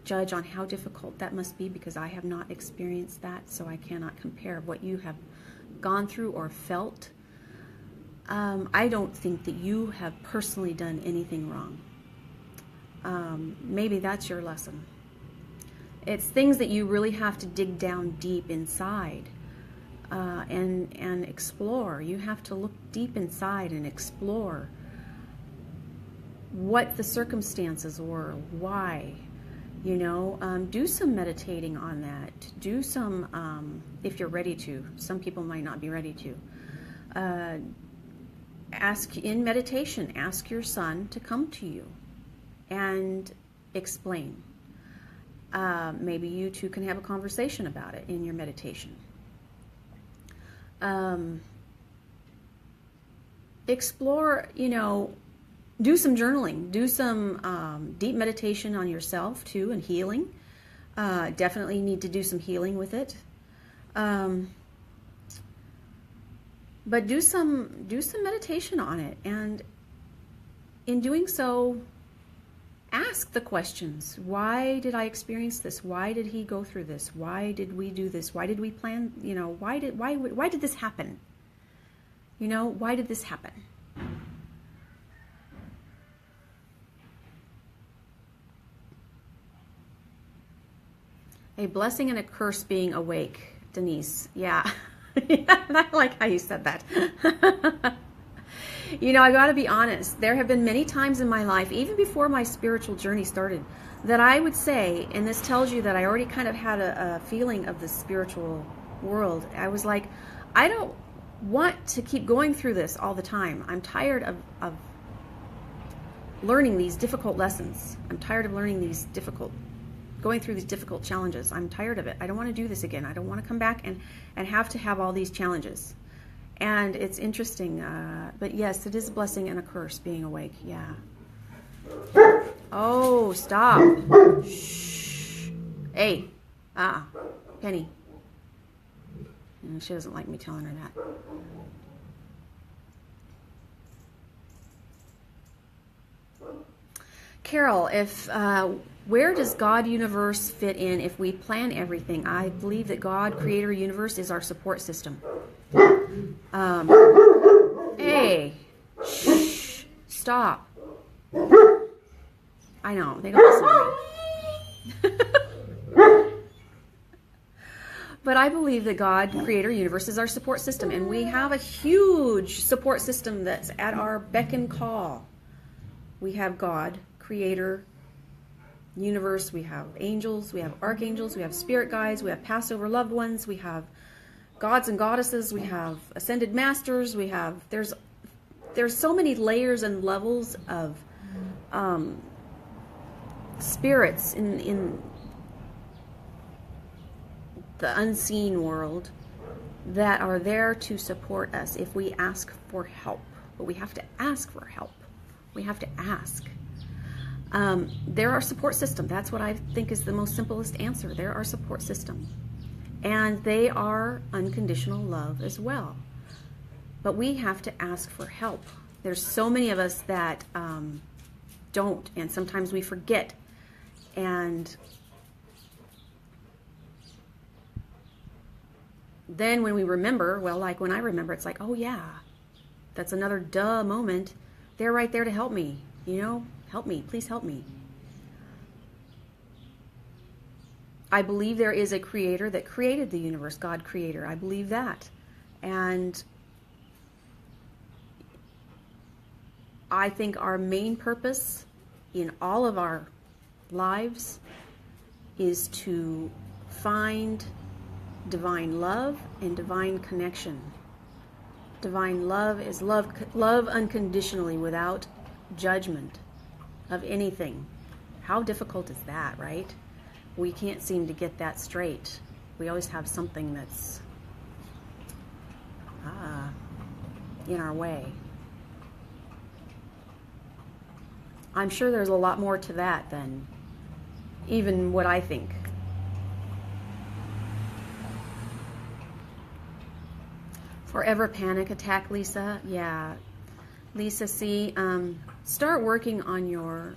judge on how difficult that must be because I have not experienced that, so I cannot compare what you have gone through or felt. I don't think that you have personally done anything wrong. Maybe that's your lesson. It's things that you really have to dig down deep inside and explore. You have to look deep inside and explore what the circumstances were, why. You know, do some meditating on that. Do some, if you're ready to. Some people might not be ready to. Ask in meditation, ask your son to come to you and explain. Maybe you two can have a conversation about it in your meditation. Explore, you know, do some journaling, do some deep meditation on yourself too, and healing. Definitely need to do some healing with it. But do some meditation on it, and in doing so, ask the questions. Why did I experience this? Why did he go through this? Why did we do this? Why did we plan? You know, why did this happen? You know, why did this happen? A blessing and a curse being awake, Denise. Yeah. I like how you said that. You know, I got to be honest. There have been many times in my life, even before my spiritual journey started, that I would say, and this tells you that I already kind of had a feeling of the spiritual world. I was like, I don't want to keep going through this all the time. I'm tired of learning these difficult lessons. I'm tired of learning going through these difficult challenges. I'm tired of it. I don't want to do this again. I don't want to come back and have to have all these challenges. And it's interesting, but yes, it is a blessing and a curse being awake. Yeah. Oh, stop. Shh. Hey. Penny. She doesn't like me telling her that. Carol, where does God universe fit in if we plan everything? I believe that God, creator universe, is our support system. Hey, shh, stop. I know, they don't listen to me. But I believe that God, creator universe, is our support system, and we have a huge support system that's at our beck and call. We have God, creator universe, we have angels, we have archangels, we have spirit guides, we have Passover loved ones, we have gods and goddesses, we have ascended masters, we have, there's so many layers and levels of spirits in the unseen world that are there to support us if we ask for help. But we have to ask for help. We have to ask. They're our support system. That's what I think is the most simplest answer. They're our support system. And they are unconditional love as well. But we have to ask for help. There's so many of us that don't, and sometimes we forget. And then when we remember, well, like when I remember, it's like, oh yeah, that's another duh moment. They're right there to help me, you know? Help me, please help me. I believe there is a creator that created the universe, God creator. I believe that. And I think our main purpose in all of our lives is to find divine love and divine connection. Divine love is love unconditionally without judgment of anything. How difficult is that, right? We can't seem to get that straight. We always have something that's in our way. I'm sure there's a lot more to that than even what I think. Forever panic attack, Lisa. Yeah. Lisa, see, start working on your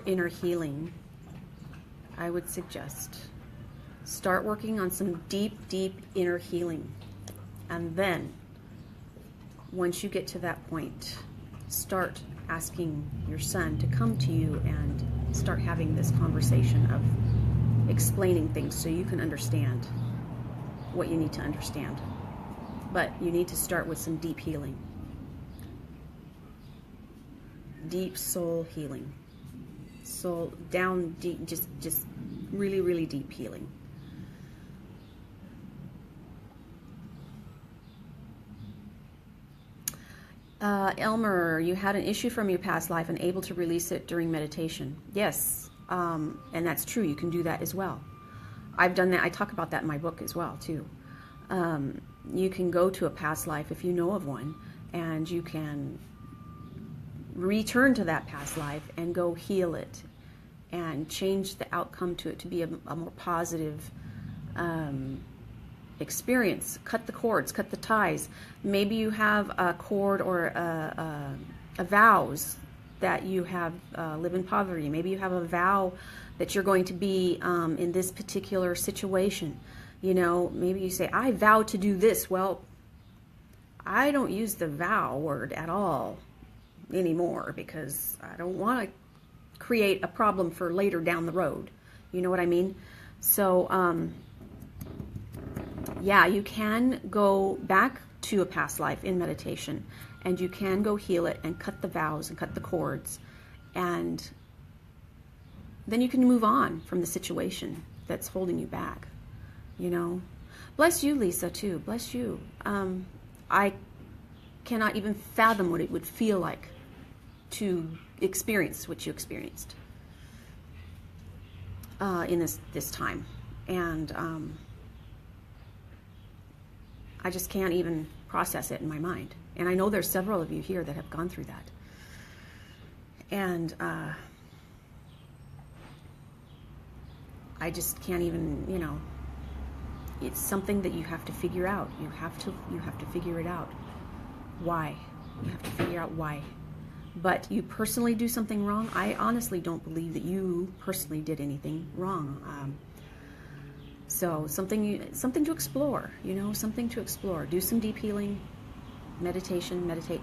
inner healing. I would suggest. Start working on some deep, deep inner healing. And then, once you get to that point, start asking your son to come to you and start having this conversation of explaining things so you can understand what you need to understand. But you need to start with some deep healing. Deep soul healing. Soul down deep, just really, really deep healing. Elmer, you had an issue from your past life and able to release it during meditation. Yes, and that's true. You can do that as well. I've done that. I talk about that in my book as well, too. You can go to a past life if you know of one, and you can return to that past life and go heal it and change the outcome to it to be a more positive experience. Cut the cords, cut the ties. Maybe you have a cord or a vows that you have live in poverty. Maybe you have a vow that you're going to be in this particular situation. You know, maybe you say, I vow to do this. Well, I don't use the vow word at all anymore because I don't want to create a problem for later down the road. You know what I mean? So, yeah, you can go back to a past life in meditation, and you can go heal it and cut the vows and cut the cords, and then you can move on from the situation that's holding you back, you know. Bless you, Lisa, too. Bless you. I cannot even fathom what it would feel like to experience what you experienced in this time. And I just can't even process it in my mind. And I know there's several of you here that have gone through that. And I just can't even, you know, it's something that you have to figure out. You have to figure it out. Why? You have to figure out why. But you personally do something wrong? I honestly don't believe that you personally did anything wrong. So something to explore, you know, something to explore. Do some deep healing, meditation, meditate.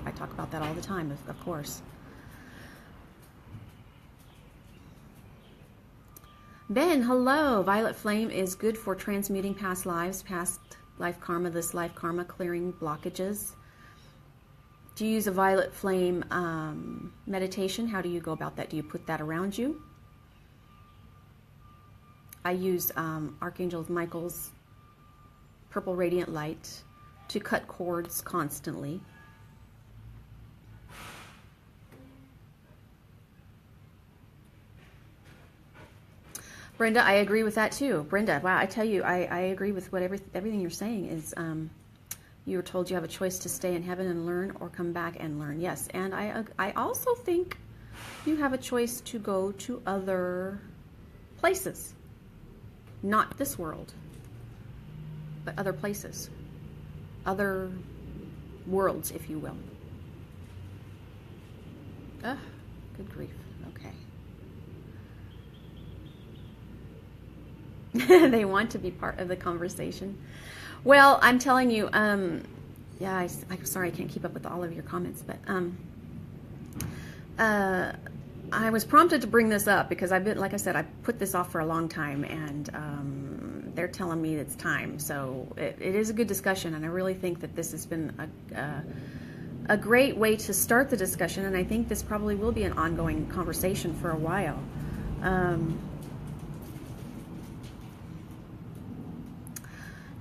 I talk about that all the time, of course. Ben, hello. Violet flame is good for transmuting past lives, past life karma, this life karma, clearing blockages. Do you use a violet flame meditation? How do you go about that? Do you put that around you? I use Archangel Michael's purple radiant light to cut cords constantly. Brenda, I agree with that too. Brenda, wow, I tell you, I agree with what everything you're saying is, you were told you have a choice to stay in heaven and learn or come back and learn. Yes, and I also think you have a choice to go to other places. Not this world, but other places. Other worlds, if you will. Ugh, good grief. Okay. They want to be part of the conversation. Well, I'm telling you, yeah, I'm sorry I can't keep up with all of your comments, but I was prompted to bring this up because I've been, like I said, I put this off for a long time, and they're telling me it's time. So it is a good discussion, and I really think that this has been a great way to start the discussion, and I think this probably will be an ongoing conversation for a while.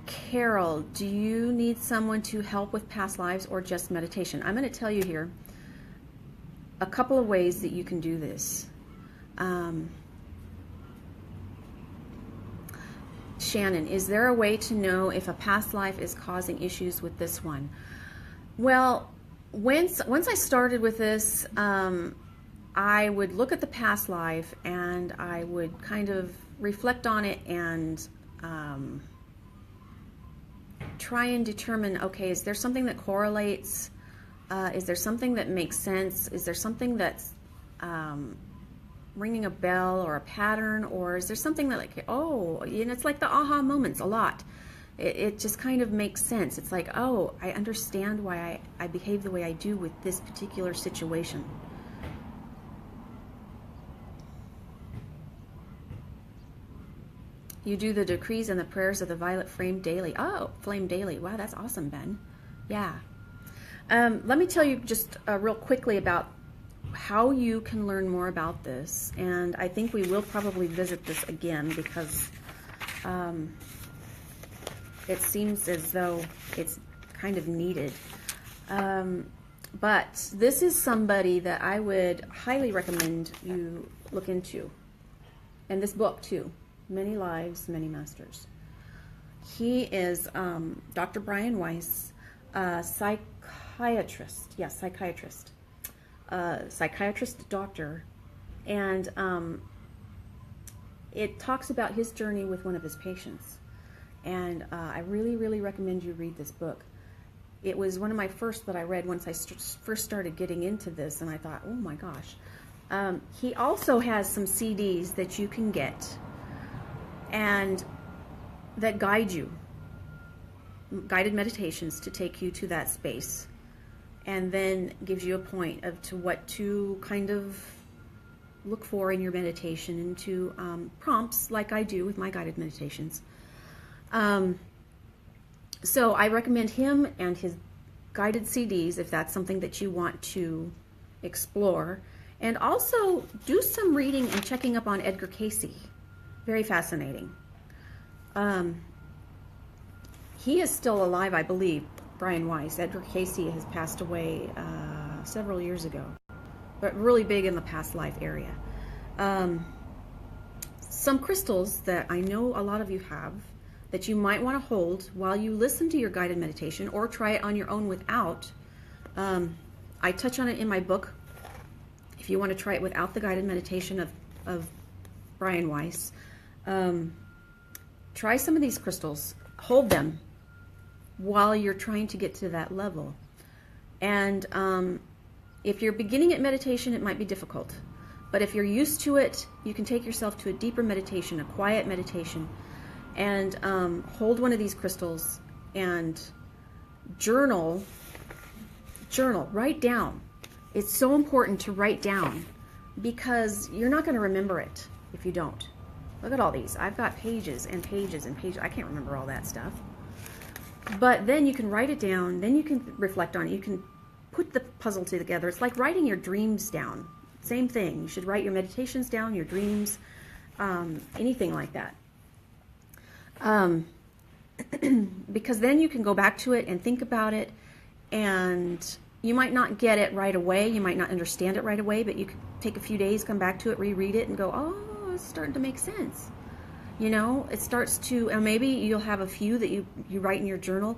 Carol, do you need someone to help with past lives or just meditation? I'm going to tell you here a couple of ways that you can do this. Shannon, is there a way to know if a past life is causing issues with this one? Well, once I started with this, I would look at the past life and I would kind of reflect on it and try and determine, okay, is there something that correlates? Is there something that makes sense? Is there something that's ringing a bell or a pattern? Or is there something that, like, oh, you know, it's like the aha moments a lot. It just kind of makes sense. It's like, oh, I understand why I behave the way I do with this particular situation. You do the decrees and the prayers of the violet flame daily. Oh, flame daily. Wow, that's awesome, Ben. Yeah. Let me tell you just real quickly about how you can learn more about this. And I think we will probably visit this again because it seems as though it's kind of needed. But this is somebody that I would highly recommend you look into. And this book, too. Many Lives, Many Masters. He is Dr. Brian Weiss, psychiatrist. Yes, psychiatrist. Psychiatrist doctor. And it talks about his journey with one of his patients. And I really, really recommend you read this book. It was one of my first that I read once I first started getting into this, and I thought, oh my gosh. He also has some CDs that you can get and that guide you, guided meditations to take you to that space, and then gives you a point of to what to kind of look for in your meditation, and to prompts like I do with my guided meditations. So I recommend him and his guided CDs if that's something that you want to explore. And also do some reading and checking up on Edgar Cayce. Very fascinating. He is still alive, I believe, Brian Weiss. Edgar Cayce has passed away several years ago, but really big in the past life area. Some crystals that I know a lot of you have that you might want to hold while you listen to your guided meditation, or try it on your own without. I touch on it in my book. If you want to try it without the guided meditation of Brian Weiss, try some of these crystals. Hold them while you're trying to get to that level. And if you're beginning at meditation, it might be difficult. But if you're used to it, you can take yourself to a deeper meditation, a quiet meditation, and hold one of these crystals and journal, write down. It's so important to write down because you're not going to remember it if you don't. Look at all these. I've got pages and pages and pages. I can't remember all that stuff. But then you can write it down. Then you can reflect on it. You can put the puzzle together. It's like writing your dreams down. Same thing. You should write your meditations down, your dreams, anything like that. Because then you can go back to it and think about it, and you might not get it right away. You might not understand it right away, but you can take a few days, come back to it, reread it, and go, oh, it's starting to make sense. You know, it starts to, and maybe you'll have a few that you write in your journal,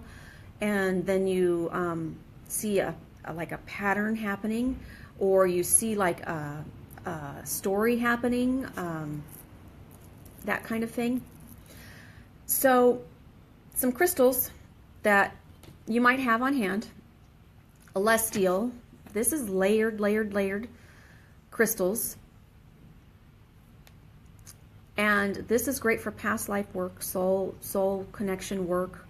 and then you see like a pattern happening, or you see like a story happening, that kind of thing. So some crystals that you might have on hand. Celestial. This is layered crystals. And this is great for past life work, soul connection work.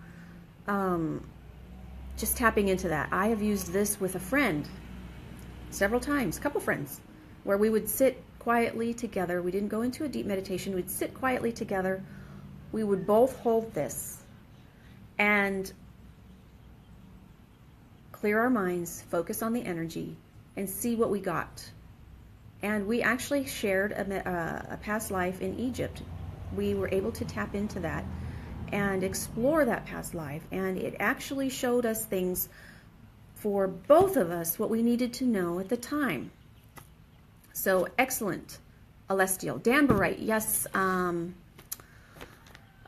Just tapping into that. I have used this with a friend several times, a couple friends. where we would sit quietly together. We didn't go into a deep meditation. We'd sit quietly together. We would both hold this and clear our minds, focus on the energy, and see what we got. And we actually shared a past life in Egypt. We were able to tap into that and explore that past life. And it actually showed us things for both of us, what we needed to know at the time. So excellent, Alestial. Danbarite, yes,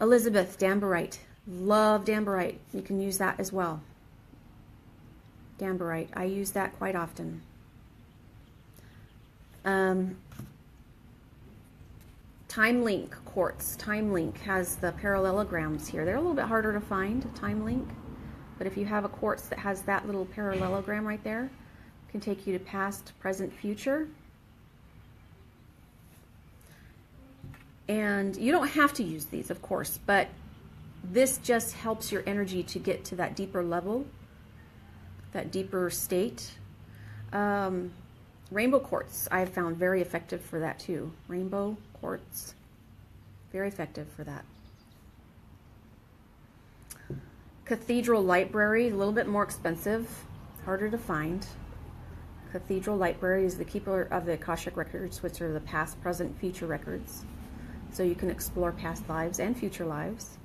Elizabeth, Danbarite. Love Danbarite. You can use that as well. Danbarite, I use that quite often. Time Link quartz. Time Link has the parallelograms here. They're a little bit harder to find, Time Link. But if you have a quartz that has that little parallelogram right there, it can take you to past, present, future. And you don't have to use these, of course, but this just helps your energy to get to that deeper level, that deeper state. Rainbow quartz, I've found very effective for that too. Rainbow quartz, very effective for that. Cathedral Library, a little bit more expensive, harder to find. Cathedral Library is the keeper of the Akashic records, which are the past, present, future records. So you can explore past lives and future lives.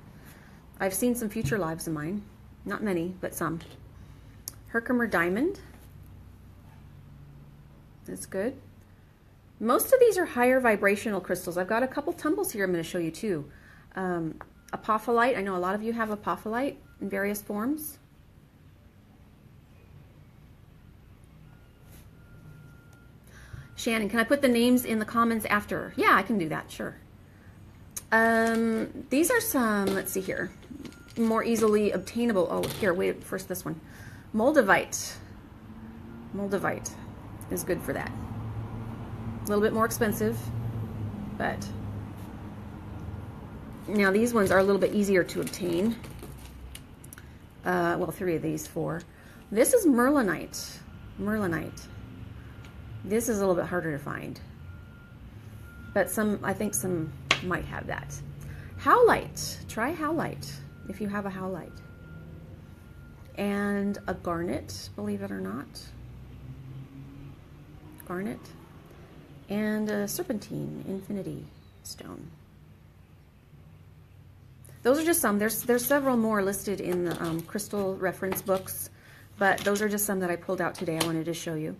I've seen some future lives of mine. Not many, but some. Herkimer Diamond. That's good. Most of these are higher vibrational crystals. I've got a couple tumbles here I'm going to show you too. Apophyllite. I know a lot of you have apophyllite in various forms. Shannon, can I put the names in the comments after? Yeah, I can do that, sure. These are some, let's see here, more easily obtainable. Oh, here, wait, first this one. Moldavite. Moldavite is good for that. A little bit more expensive, but now these ones are a little bit easier to obtain. Well, 3 of these, 4. This is Merlinite. Merlinite. This is a little bit harder to find, but some, I think some might have that. Howlite. Try howlite if you have a howlite. And a garnet, believe it or not. Garnet. And a serpentine, infinity stone. Those are just some. There's several more listed in the crystal reference books, but those are just some that I pulled out today. I wanted to show you.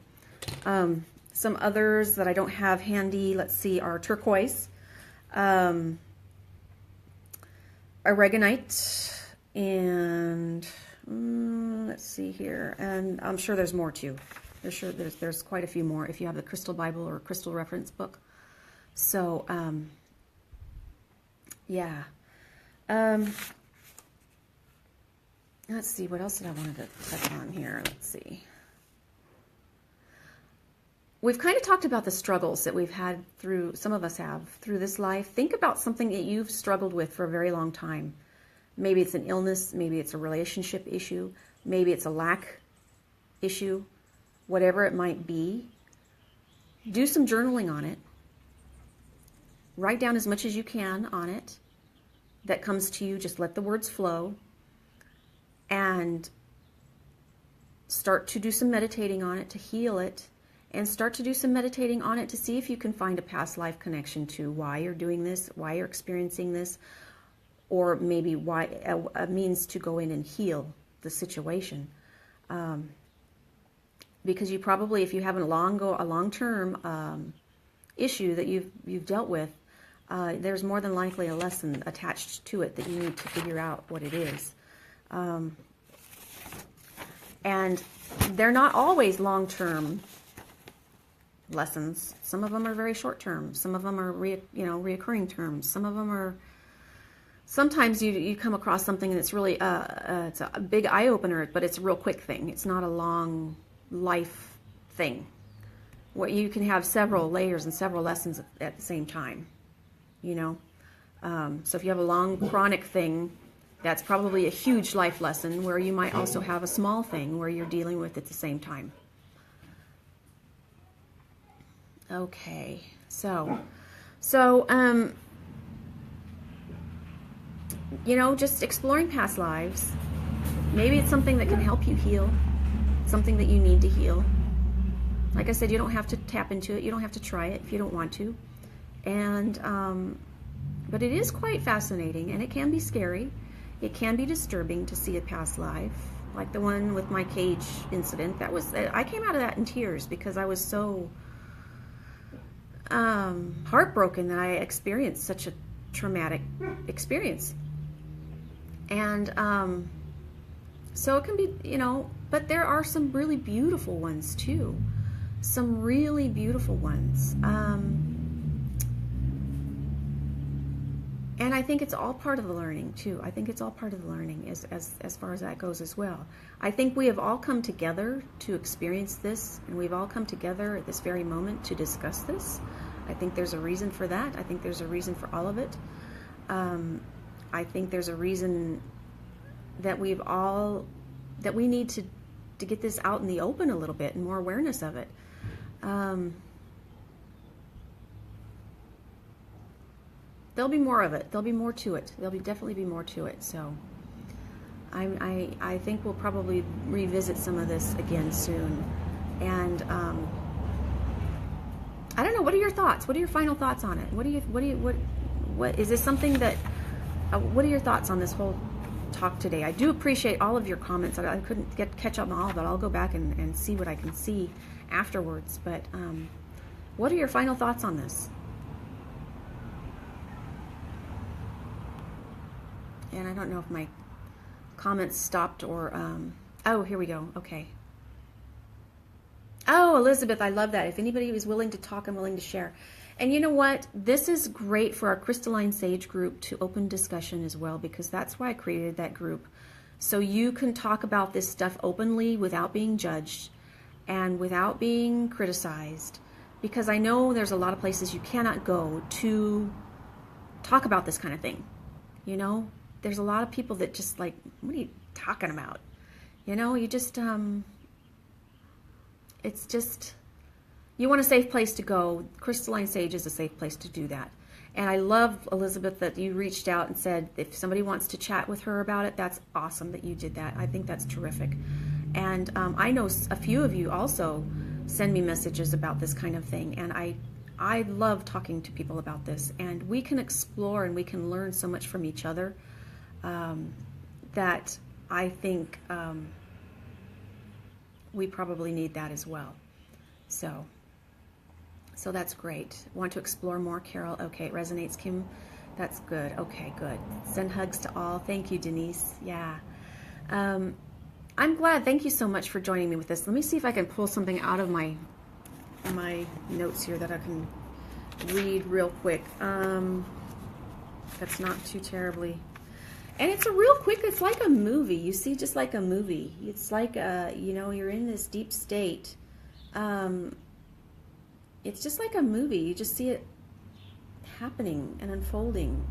Some others that I don't have handy, let's see, are turquoise, aragonite, and let's see here, and I'm sure there's more too. There's quite a few more if you have the Crystal Bible or Crystal Reference Book. So, yeah. Let's see, what else did I want to touch on here? Let's see. We've kind of talked about the struggles that we've had through, some of us have, through this life. Think about something that you've struggled with for a very long time. Maybe it's an illness, maybe it's a relationship issue, maybe it's a lack issue, whatever it might be. Do some journaling on it. Write down as much as you can on it that comes to you. Just let the words flow. And start to do some meditating on it to heal it. And start to do some meditating on it to see if you can find a past life connection to why you're doing this, why you're experiencing this, or maybe why a means to go in and heal the situation. Because you probably, if you have a long-term issue that you've dealt with, there's more than likely a lesson attached to it that you need to figure out what it is. And they're not always long-term lessons. Some of them are very short-term. Some of them are reoccurring terms. Some of them are. Sometimes you come across something and it's really it's a big eye-opener, but it's a real quick thing. It's not a long life thing. Where you can have several layers and several lessons at the same time. You know, so if you have a long chronic thing, that's probably a huge life lesson. Where you might also have a small thing where you're dealing with at the same time. Okay, just exploring past lives. Maybe it's something that can help you heal, something that you need to heal. Like I said, you don't have to tap into it. You don't have to try it if you don't want to. And, but it is quite fascinating, and it can be scary. It can be disturbing to see a past life, like the one with my cage incident. I came out of that in tears because I was so heartbroken that I experienced such a traumatic experience. And so it can be, but there are some really beautiful ones too. Some really beautiful ones. And I think it's all part of the learning too. I think it's all part of the learning as far as that goes as well. I think we have all come together to experience this, and we've all come together at this very moment to discuss this. I think there's a reason for that. I think there's a reason for all of it. I think there's a reason that we need to get this out in the open a little bit and more awareness of it. There'll be more of it. There'll be more to it. There'll definitely be more to it. So I think we'll probably revisit some of this again soon. And I don't know. What are your thoughts? What are your final thoughts on it? What is this something that? What are your thoughts on this whole talk today? I do appreciate all of your comments. I couldn't catch up on all of it. I'll go back and see what I can see afterwards. But what are your final thoughts on this? And I don't know if my comments stopped or, oh, here we go. Okay. Oh, Elizabeth, I love that. If anybody is willing to talk, I'm willing to share. And you know what? This is great for our Crystalline Sage group to open discussion as well, because that's why I created that group. So you can talk about this stuff openly without being judged and without being criticized. Because I know there's a lot of places you cannot go to talk about this kind of thing. There's a lot of people that just like, what are you talking about? You just, it's just, you want a safe place to go. Crystalline Sage is a safe place to do that. And I love, Elizabeth, that you reached out and said if somebody wants to chat with her about it, that's awesome that you did that. I think that's terrific. And I know a few of you also send me messages about this kind of thing. And I love talking to people about this. And we can explore and we can learn so much from each other. That I think we probably need that as well. So that's great. Want to explore more, Carol? Okay, it resonates, Kim. That's good. Okay, good. Send hugs to all. Thank you, Denise. Yeah. I'm glad. Thank you so much for joining me with this. Let me see if I can pull something out of my notes here that I can read real quick. That's not too terribly. And it's a real quick, it's like a movie. You see, just like a movie. It's like, you're in this deep state. It's just like a movie. You just see it happening and unfolding.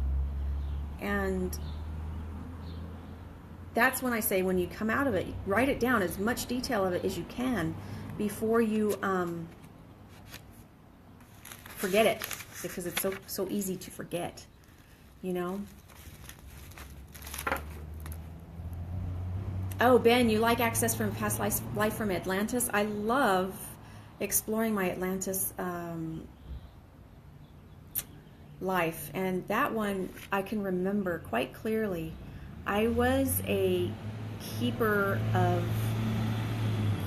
And that's when I say, when you come out of it, write it down, as much detail of it as you can before you forget it, because it's so easy to forget, Oh, Ben, you like access from past life from Atlantis? I love exploring my Atlantis life. And that one I can remember quite clearly. I was a keeper of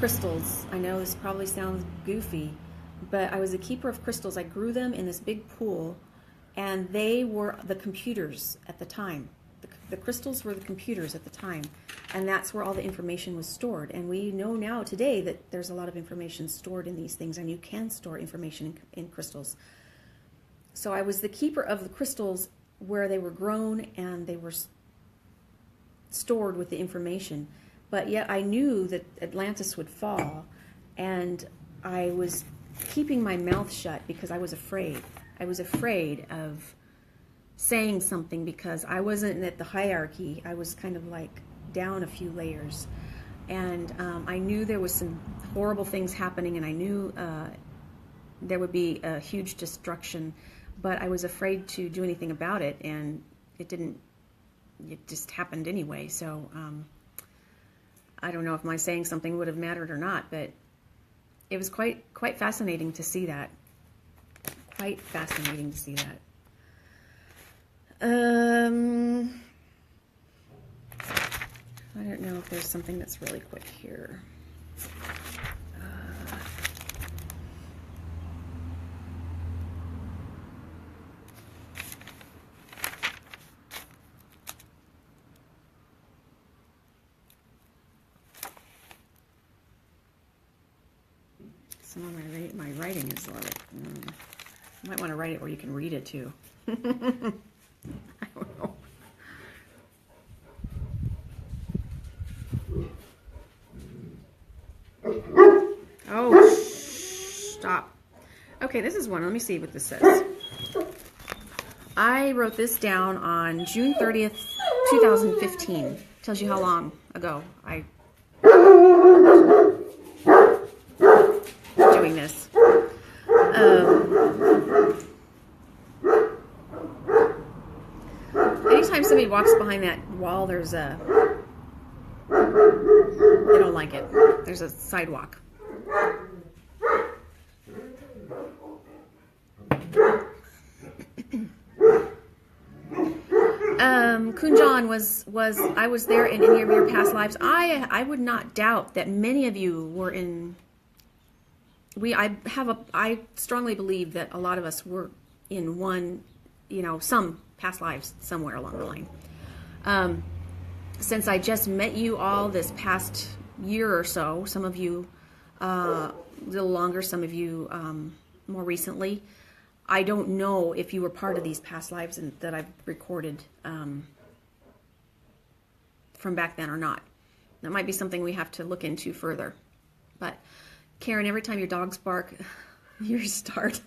crystals. I know this probably sounds goofy, but I was a keeper of crystals. I grew them in this big pool, and they were the computers at the time. The crystals were the computers at the time, and that's where all the information was stored. And we know now today that there's a lot of information stored in these things, and you can store information in crystals. So I was the keeper of the crystals where they were grown and they were stored with the information. But yet I knew that Atlantis would fall, and I was keeping my mouth shut because I was afraid. I was afraid of saying something because I wasn't at the hierarchy. I was kind of like down a few layers, and I knew there was some horrible things happening, and I knew there would be a huge destruction, but I was afraid to do anything about it, and it just happened anyway. So I don't know if my saying something would have mattered or not, but it was quite fascinating to see that. Quite fascinating to see that. I don't know if there's something that's really quick here. Some of my writing is like, you might want to write it where you can read it too. I don't know. Oh, stop. Okay, this is one. Let me see what this says. I wrote this down on June 30th, 2015. Tells you how long ago I was doing this. Anytime somebody walks behind that wall, they don't like it. There's a sidewalk. Kunjan I was there in any of your past lives. I would not doubt that many of you were in. I strongly believe that a lot of us were in one, some past lives somewhere along the line. Since I just met you all this past year or so, some of you a little longer, some of you more recently, I don't know if you were part of these past lives that I've recorded from back then or not. That might be something we have to look into further. But Karen, every time your dogs bark, you start.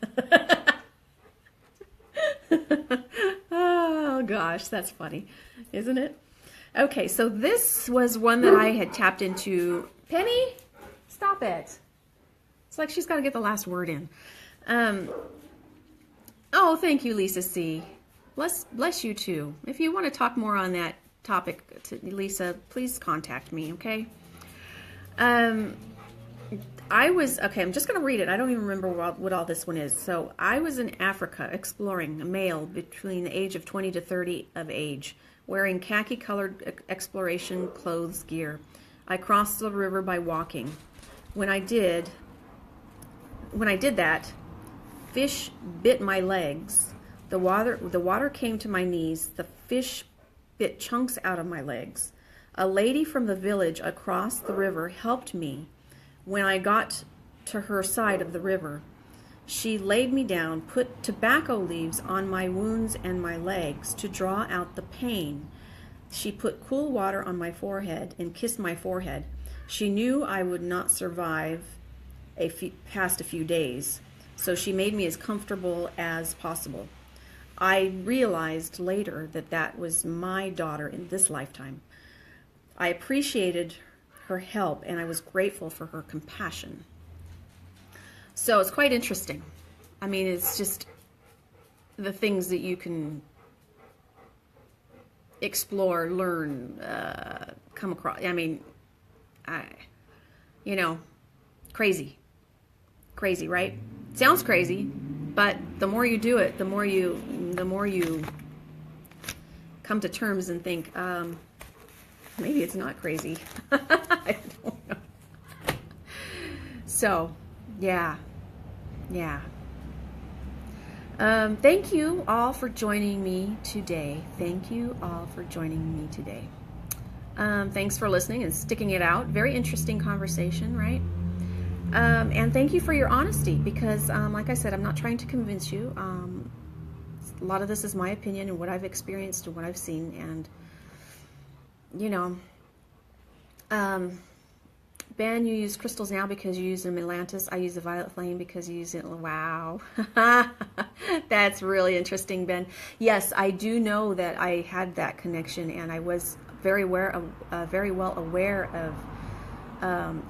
Oh gosh, that's funny, isn't it? Okay, so this was one that I had tapped into. Penny, stop it. It's like she's got to get the last word in. Oh, thank you, Lisa C. Bless you too. If you want to talk more on that topic, Lisa, please contact me, okay? I'm just going to read it. I don't even remember what all this one is. So I was in Africa exploring, a male between the age of 20 to 30 of age, wearing khaki-colored exploration clothes gear. I crossed the river by walking. When I did that, fish bit my legs. The water came to my knees. The fish bit chunks out of my legs. A lady from the village across the river helped me. When I got to her side of the river, she laid me down, put tobacco leaves on my wounds and my legs to draw out the pain. She put cool water on my forehead and kissed my forehead. She knew I would not survive past a few days, so she made me as comfortable as possible. I realized later that was my daughter in this lifetime. I appreciated her help, and I was grateful for her compassion. So it's quite interesting. I mean, it's just the things that you can explore, learn, come across. I mean, crazy, right? Sounds crazy, but the more you do it, the more you come to terms and think, maybe it's not crazy. I don't know. So, yeah. Thank you all for joining me today. Thanks for listening and sticking it out. Very interesting conversation, right? And thank you for your honesty, because like I said, I'm not trying to convince you. A lot of this is my opinion and what I've experienced and what I've seen, and Ben, you use crystals now because you use them in Atlantis. I use the violet flame because you use it. Wow. That's really interesting, Ben. Yes, I do know that I had that connection, and I was very well aware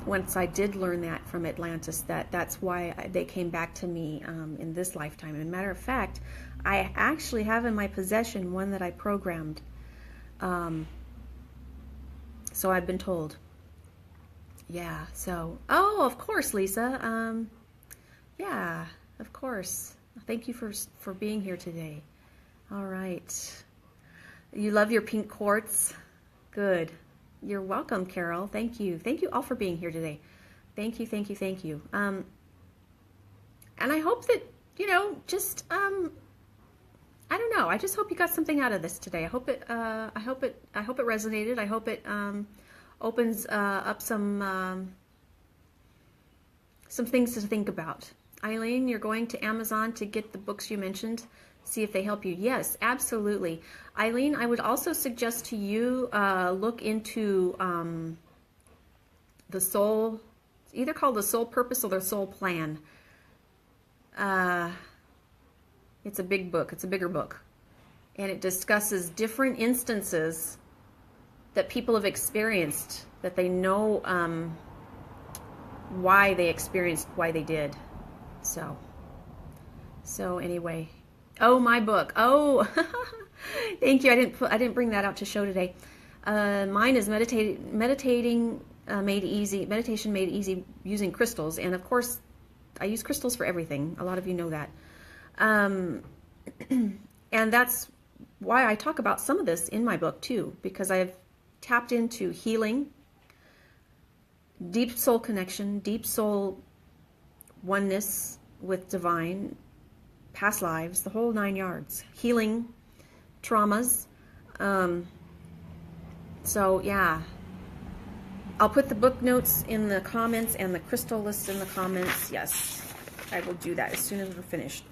once I did learn that from Atlantis, that's why they came back to me in this lifetime. And matter of fact, I actually have in my possession one that I programmed. So I've been told. Yeah, so, oh, of course, Lisa. Yeah, of course. Thank you for being here today. All right. You love your pink quartz? Good. You're welcome, Carol. Thank you. Thank you all for being here today. Thank you, thank you, thank you. And I hope that, just, I don't know. I just hope you got something out of this today. I hope it resonated. I hope it opens up some things to think about. Eileen, you're going to Amazon to get the books you mentioned. See if they help you. Yes, absolutely. Eileen, I would also suggest to you look into the soul, it's either called the soul purpose or the soul plan. It's a big book. It's a bigger book. And it discusses different instances that people have experienced, that they know why they experienced why they did. So anyway. Oh, my book. Oh, thank you. I didn't bring that out to show today. Mine is meditation made easy using crystals, and of course, I use crystals for everything. A lot of you know that, and that's why I talk about some of this in my book too, because I've tapped into healing, deep soul connection, deep soul oneness with divine, past lives, the whole 9 yards, healing, traumas. So yeah, I'll put the book notes in the comments and the crystal list in the comments. Yes, I will do that as soon as we're finished.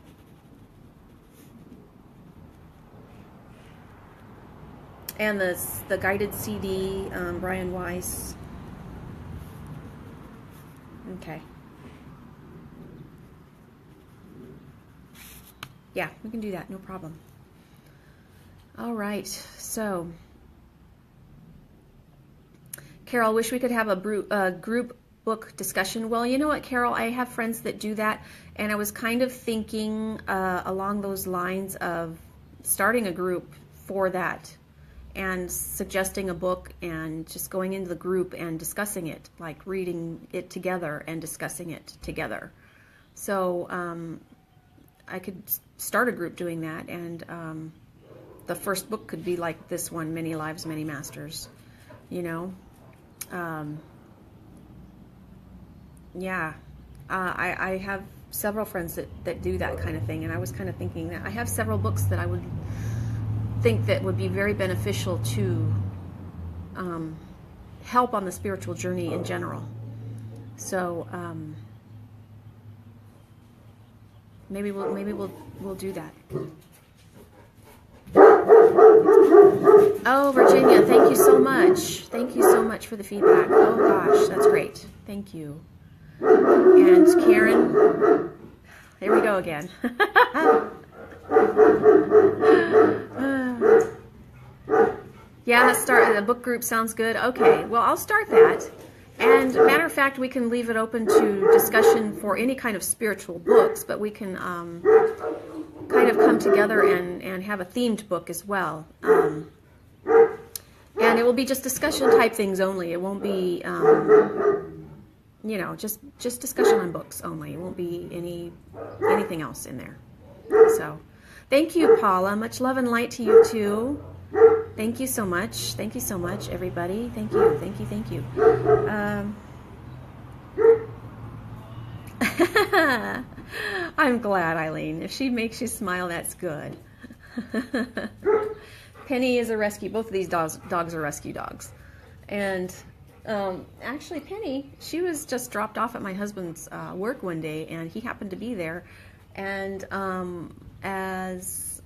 And the guided CD, Brian Weiss. Okay. Yeah, we can do that, no problem. All right, so Carol, wish we could have a group book discussion. Well, you know what, Carol, I have friends that do that, and I was kind of thinking along those lines of starting a group for that and suggesting a book and just going into the group and discussing it, like reading it together and discussing it together. So I could start a group doing that, and the first book could be like this one, Many Lives, Many Masters, yeah, I have several friends that do that kind of thing, and I was kind of thinking that I have several books that I would think that would be very beneficial to help on the spiritual journey in general. So maybe we'll do that. Oh, Virginia, thank you so much. Thank you so much for the feedback. Oh gosh, that's great. Thank you. And Karen, here we go again. Yeah, let's start. The book group sounds good. Okay, well, I'll start that. And matter of fact, we can leave it open to discussion for any kind of spiritual books, but we can kind of come together and have a themed book as well. And it will be just discussion type things only. It won't be, just discussion on books only. It won't be anything else in there. So, thank you, Paula. Much love and light to you too. Thank you so much. Thank you so much, everybody. Thank you. Thank you. Thank you. I'm glad, Eileen. If she makes you smile, that's good. Penny is a rescue. Both of these dogs are rescue dogs. And actually, Penny, she was just dropped off at my husband's work one day, and he happened to be there. And as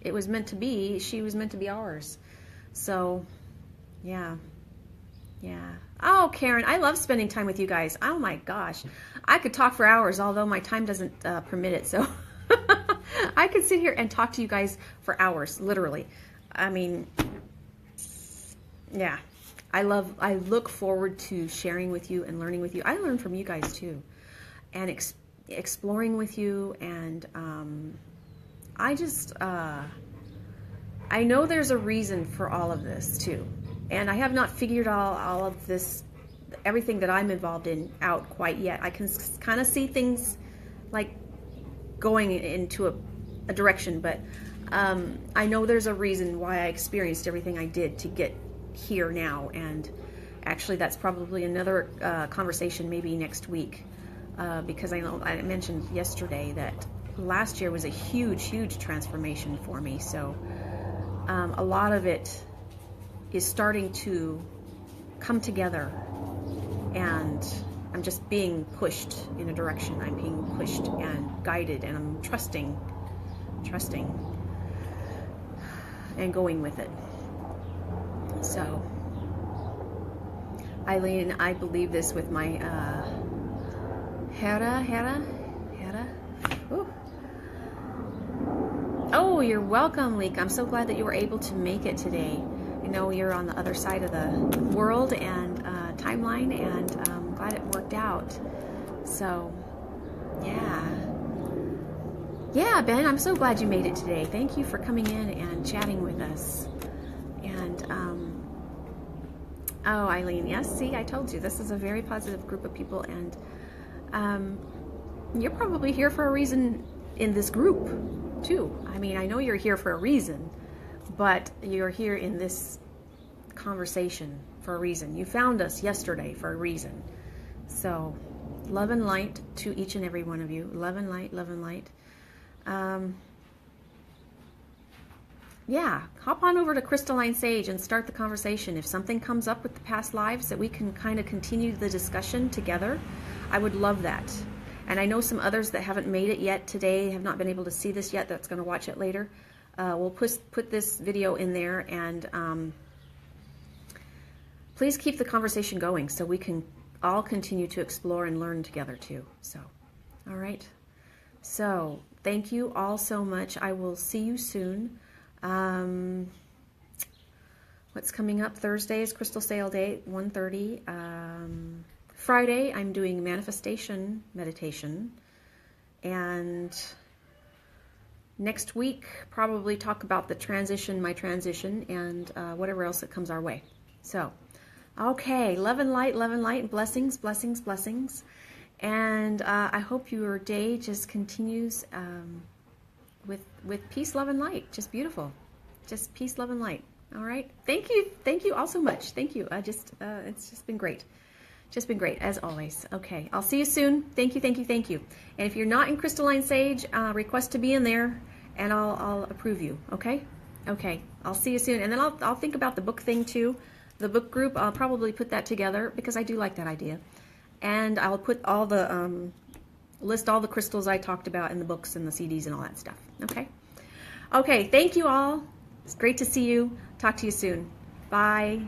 it was meant to be, she was meant to be ours. So, yeah. Oh, Karen, I love spending time with you guys. Oh my gosh. I could talk for hours, although my time doesn't permit it. So I could sit here and talk to you guys for hours, literally. I mean, yeah. I look forward to sharing with you and learning with you. I learn from you guys too, and exploring with you. And I just, I know there's a reason for all of this too. And I have not figured all of this, everything that I'm involved in, out quite yet. I can kind of see things like going into a direction, but I know there's a reason why I experienced everything I did to get here now. And actually that's probably another conversation maybe next week, because I know I mentioned yesterday that last year was a huge transformation for me. So a lot of it is starting to come together, and I'm just being pushed in a direction. I'm being pushed and guided, and I'm trusting and going with it. So, Eileen, I believe this with my Hera. Ooh. Oh, you're welcome, Leek. I'm so glad that you were able to make it today. I know you're on the other side of the world and timeline, and I'm glad it worked out. So, yeah, Ben, I'm so glad you made it today. Thank you for coming in and chatting with us. And oh, Eileen, yes, see, I told you, this is a very positive group of people, and you're probably here for a reason in this group too. I mean, I know you're here for a reason, but you're here in this conversation for a reason. You found us yesterday for a reason. So love and light to each and every one of you. Love and light, love and light. Yeah, hop on over to Crystalline Sage and start the conversation. If something comes up with the past lives that we can kind of continue the discussion together, I would love that. And I know some others that haven't made it yet today, have not been able to see this yet, that's going to watch it later. We'll put this video in there, and please keep the conversation going so we can all continue to explore and learn together too. So, all right. So, thank you all so much. I will see you soon. What's coming up? Thursday is Crystal Sale Day, 1:30. Friday, I'm doing manifestation meditation. And next week, probably talk about the transition, my transition, and whatever else that comes our way. So, okay, love and light, and blessings, blessings, blessings. And I hope your day just continues with peace, love, and light. Just beautiful. Just peace, love, and light. All right. Thank you all so much. Thank you. It's just been great. Just been great, as always. Okay, I'll see you soon. Thank you. And if you're not in Crystalline Sage, request to be in there, and I'll approve you. Okay. I'll see you soon, and then I'll think about the book thing too. The book group, I'll probably put that together because I do like that idea, and I'll put all the list all the crystals I talked about in the books and the CDs and all that stuff. Okay. Thank you all. It's great to see you. Talk to you soon. Bye.